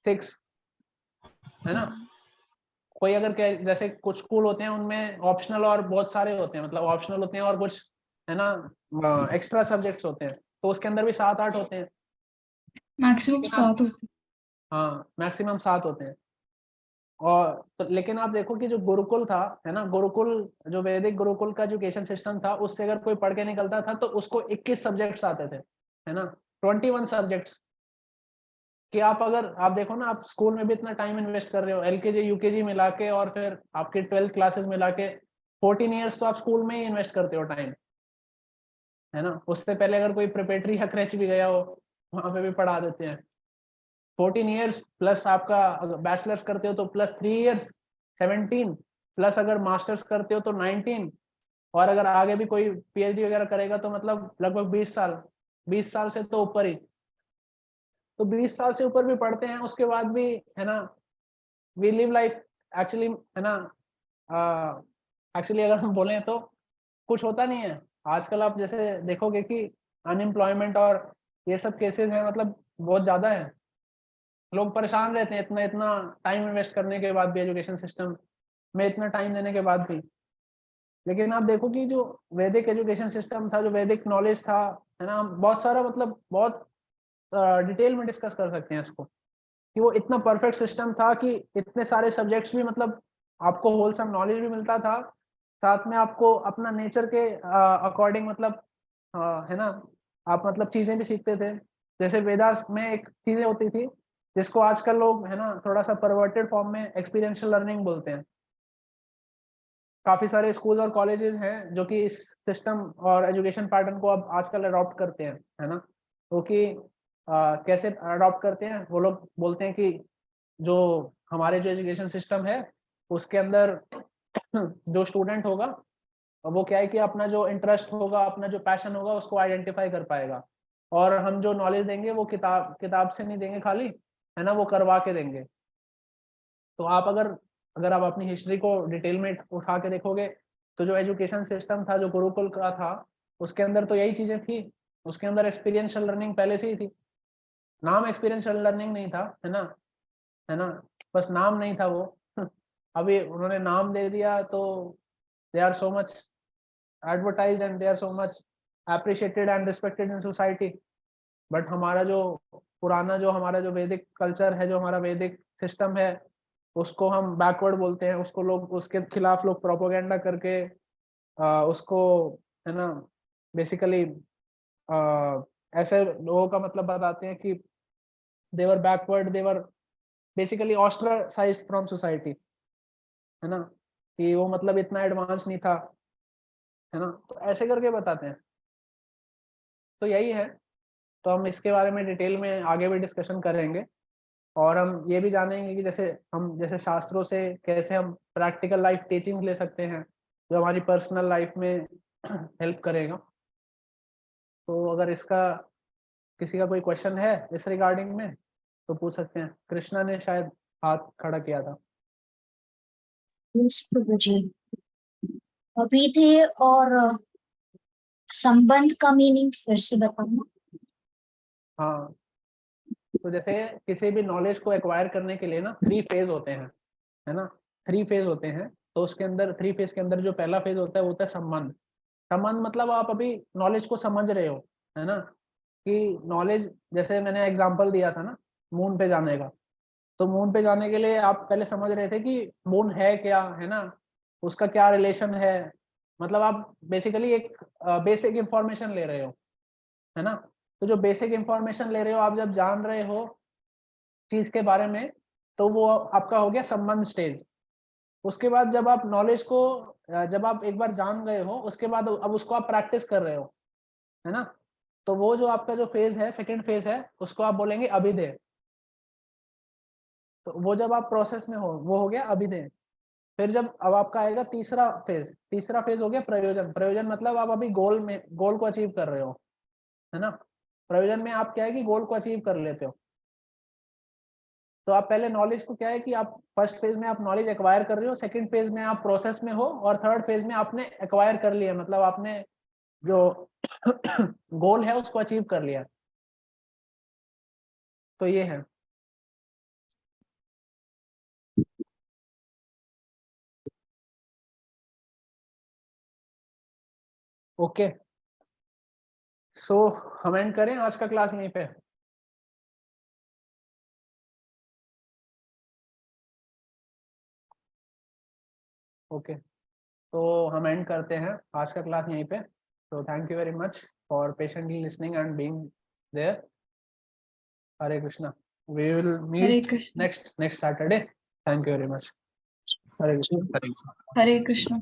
6, है ना। कोई अगर जैसे कुछ स्कूल होते हैं उनमें ऑप्शनल और बहुत सारे होते हैं, मतलब ऑप्शनल होते हैं और कुछ है ना एक्स्ट्रा सब्जेक्ट्स होते हैं, तो उसके अंदर भी 7-8 होते हैं। मैक्सिमम लेकिन 7 होते हैं। हाँ मैक्सिमम 7 होते हैं। और तो लेकिन आप देखो कि जो गुरुकुल था, है ना, गुरुकुल जो वैदिक गुरुकुल का एजुकेशन सिस्टम था, उससे अगर कोई पढ़ के निकलता था तो उसको 21 सब्जेक्ट्स आते थे, है ना, 21 सब्जेक्ट्स। कि आप अगर आप देखो ना, आप स्कूल में भी इतना टाइम इन्वेस्ट कर रहे हो, एलकेजी यूकेजी मिला के और फिर आपके 12th क्लासेस मिला के 14 ईयर्स तो आप स्कूल में ही इन्वेस्ट करते हो टाइम, है ना। उससे पहले अगर कोई प्रिपरेटरी या क्रैच भी गया हो, वहां पे भी पढ़ा देते हैं। 14 ईयर्स प्लस आपका बैचलर्स करते हो तो प्लस 3 ईयर्स 17, प्लस अगर मास्टर्स करते हो तो 19, और अगर आगे भी कोई पीएचडी वगैरह करेगा तो मतलब लगभग 20 साल, 20 साल से तो ऊपर ही। तो 20 साल से ऊपर भी पढ़ते हैं, उसके बाद भी, है ना, वी लिव लाइक एक्चुअली, है ना। एक्चुअली अगर हम बोलें तो कुछ होता नहीं है। आजकल आप जैसे देखोगे कि अनएम्प्लॉयमेंट और ये सब केसेस हैं, मतलब बहुत ज्यादा है। लोग परेशान रहते हैं इतना इतना टाइम इन्वेस्ट करने के बाद भी, एजुकेशन सिस्टम में इतना टाइम देने के बाद भी। लेकिन आप देखो कि जो वैदिक एजुकेशन सिस्टम था, जो वैदिक नॉलेज था, है ना, हम बहुत सारा मतलब बहुत डिटेल में डिस्कस कर सकते हैं इसको, कि वो इतना परफेक्ट सिस्टम था कि इतने सारे सब्जेक्ट्स भी मतलब आपको होलसम नॉलेज भी मिलता था, साथ में आपको अपना नेचर के अकॉर्डिंग मतलब है ना, आप मतलब चीजें भी सीखते थे। जैसे वेदास में एक चीजें होती थी जिसको आजकल लोग, है ना, थोड़ा सा परवर्टेड फॉर्म में एक्सपीरियंशियल लर्निंग बोलते हैं। काफी सारे स्कूल और कॉलेजेस हैं जो कि इस सिस्टम और एजुकेशन पैटर्न को अब आजकल अडॉप्ट करते हैं, है ना। क्योंकि कैसे अडॉप्ट करते हैं, वो लोग बोलते हैं कि जो हमारे जो एजुकेशन सिस्टम है उसके अंदर जो स्टूडेंट होगा वो क्या है कि अपना जो इंटरेस्ट होगा, अपना जो पैशन होगा उसको आइडेंटिफाई कर पाएगा, और हम जो नॉलेज देंगे वो किताब किताब से नहीं देंगे खाली, है ना, वो करवा के देंगे। तो आप अगर अगर आप अपनी हिस्ट्री को डिटेल में उठा के देखोगे तो जो एजुकेशन सिस्टम था, जो गुरुकुल का था, उसके अंदर तो यही चीजें थी। उसके अंदर एक्सपीरियंशियल लर्निंग पहले से ही थी। नाम एक्सपीरियंशियल लर्निंग नहीं था, है ना, बस नाम नहीं था वो। अभी उन्होंने नाम दे दिया तो they are so much advertised and they are so much appreciated and respected in society. But हमारा जो पुराना जो हमारा जो वैदिक कल्चर है, जो हमारा वैदिक सिस्टम है, उसको हम बैकवर्ड बोलते हैं। उसको लोग, उसके खिलाफ लोग प्रोपोगेंडा करके उसको, है ना, बेसिकली ऐसे लोगों का मतलब बताते हैं कि they're backward, they're basically ostracised from society, है ना, कि वो मतलब इतना एडवांस नहीं था, है ना। तो ऐसे करके बताते हैं। तो यही है। तो हम इसके बारे में डिटेल में आगे भी डिस्कशन करेंगे, और हम ये भी जानेंगे कि जैसे हम जैसे शास्त्रों से कैसे हम प्रैक्टिकल लाइफ टीचिंग ले सकते हैं जो हमारी पर्सनल लाइफ में हेल्प करेगा। तो अगर इसका किसी का कोई क्वेश्चन है इस रिगार्डिंग में तो पूछ सकते हैं। कृष्णा ने शायद हाथ खड़ा किया था। यस प्रभु जी, अभी थे और संबंध का मीनिंग फिर से बताना। हाँ, तो जैसे किसी भी नॉलेज को एक्वायर करने के लिए ना 3 फेज होते हैं, है ना, 3 फेज होते हैं। तो उसके अंदर 3 फेज के अंदर जो पहला फेज होता है वो होता है संबंध। संबंध मतलब आप अभी नॉलेज को समझ रहे हो, है ना, कि नॉलेज, जैसे मैंने एग्जांपल दिया था ना मून पे जाने का, तो मून पे जाने के लिए आप पहले समझ रहे थे कि मून है क्या, है ना, उसका क्या रिलेशन है, मतलब आप बेसिकली एक बेसिक इंफॉर्मेशन ले रहे हो, है ना। तो जो बेसिक इंफॉर्मेशन ले रहे हो, आप जब जान रहे हो चीज के बारे में, तो वो आपका हो गया संबंध स्टेज। उसके बाद जब आप नॉलेज को जब आप एक बार जान गए हो, उसके बाद अब उसको आप प्रैक्टिस कर रहे हो, है ना, तो वो जो आपका जो फेज है, सेकंड फेज है, उसको आप बोलेंगे अभिधेय। तो वो जब आप प्रोसेस में हो, वो हो गया अभिधेय। फिर जब अब आपका आएगा तीसरा फेज हो गया प्रयोजन। प्रयोजन मतलब आप अभी गोल को अचीव कर रहे हो, है ना। प्रयोजन में आप क्या है कि गोल को अचीव कर लेते हो। तो आप पहले नॉलेज को क्या है कि आप फर्स्ट फेज में आप नॉलेज एक्वायर कर रहे हो, सेकंड फेज में आप प्रोसेस में हो, और थर्ड फेज में आपने एक्वायर कर लिया, मतलब आपने जो गोल है उसको अचीव कर लिया। तो ये है। ओके, सो हम एंड करें आज का क्लास यहीं पे। ओके, तो हम एंड करते हैं आज का क्लास यहीं पे। तो thank you very much for patiently listening and being there. Hare Krishna. We will Hare meet Krishna. Next Saturday. Thank you very much. Hare Krishna. Hare Krishna.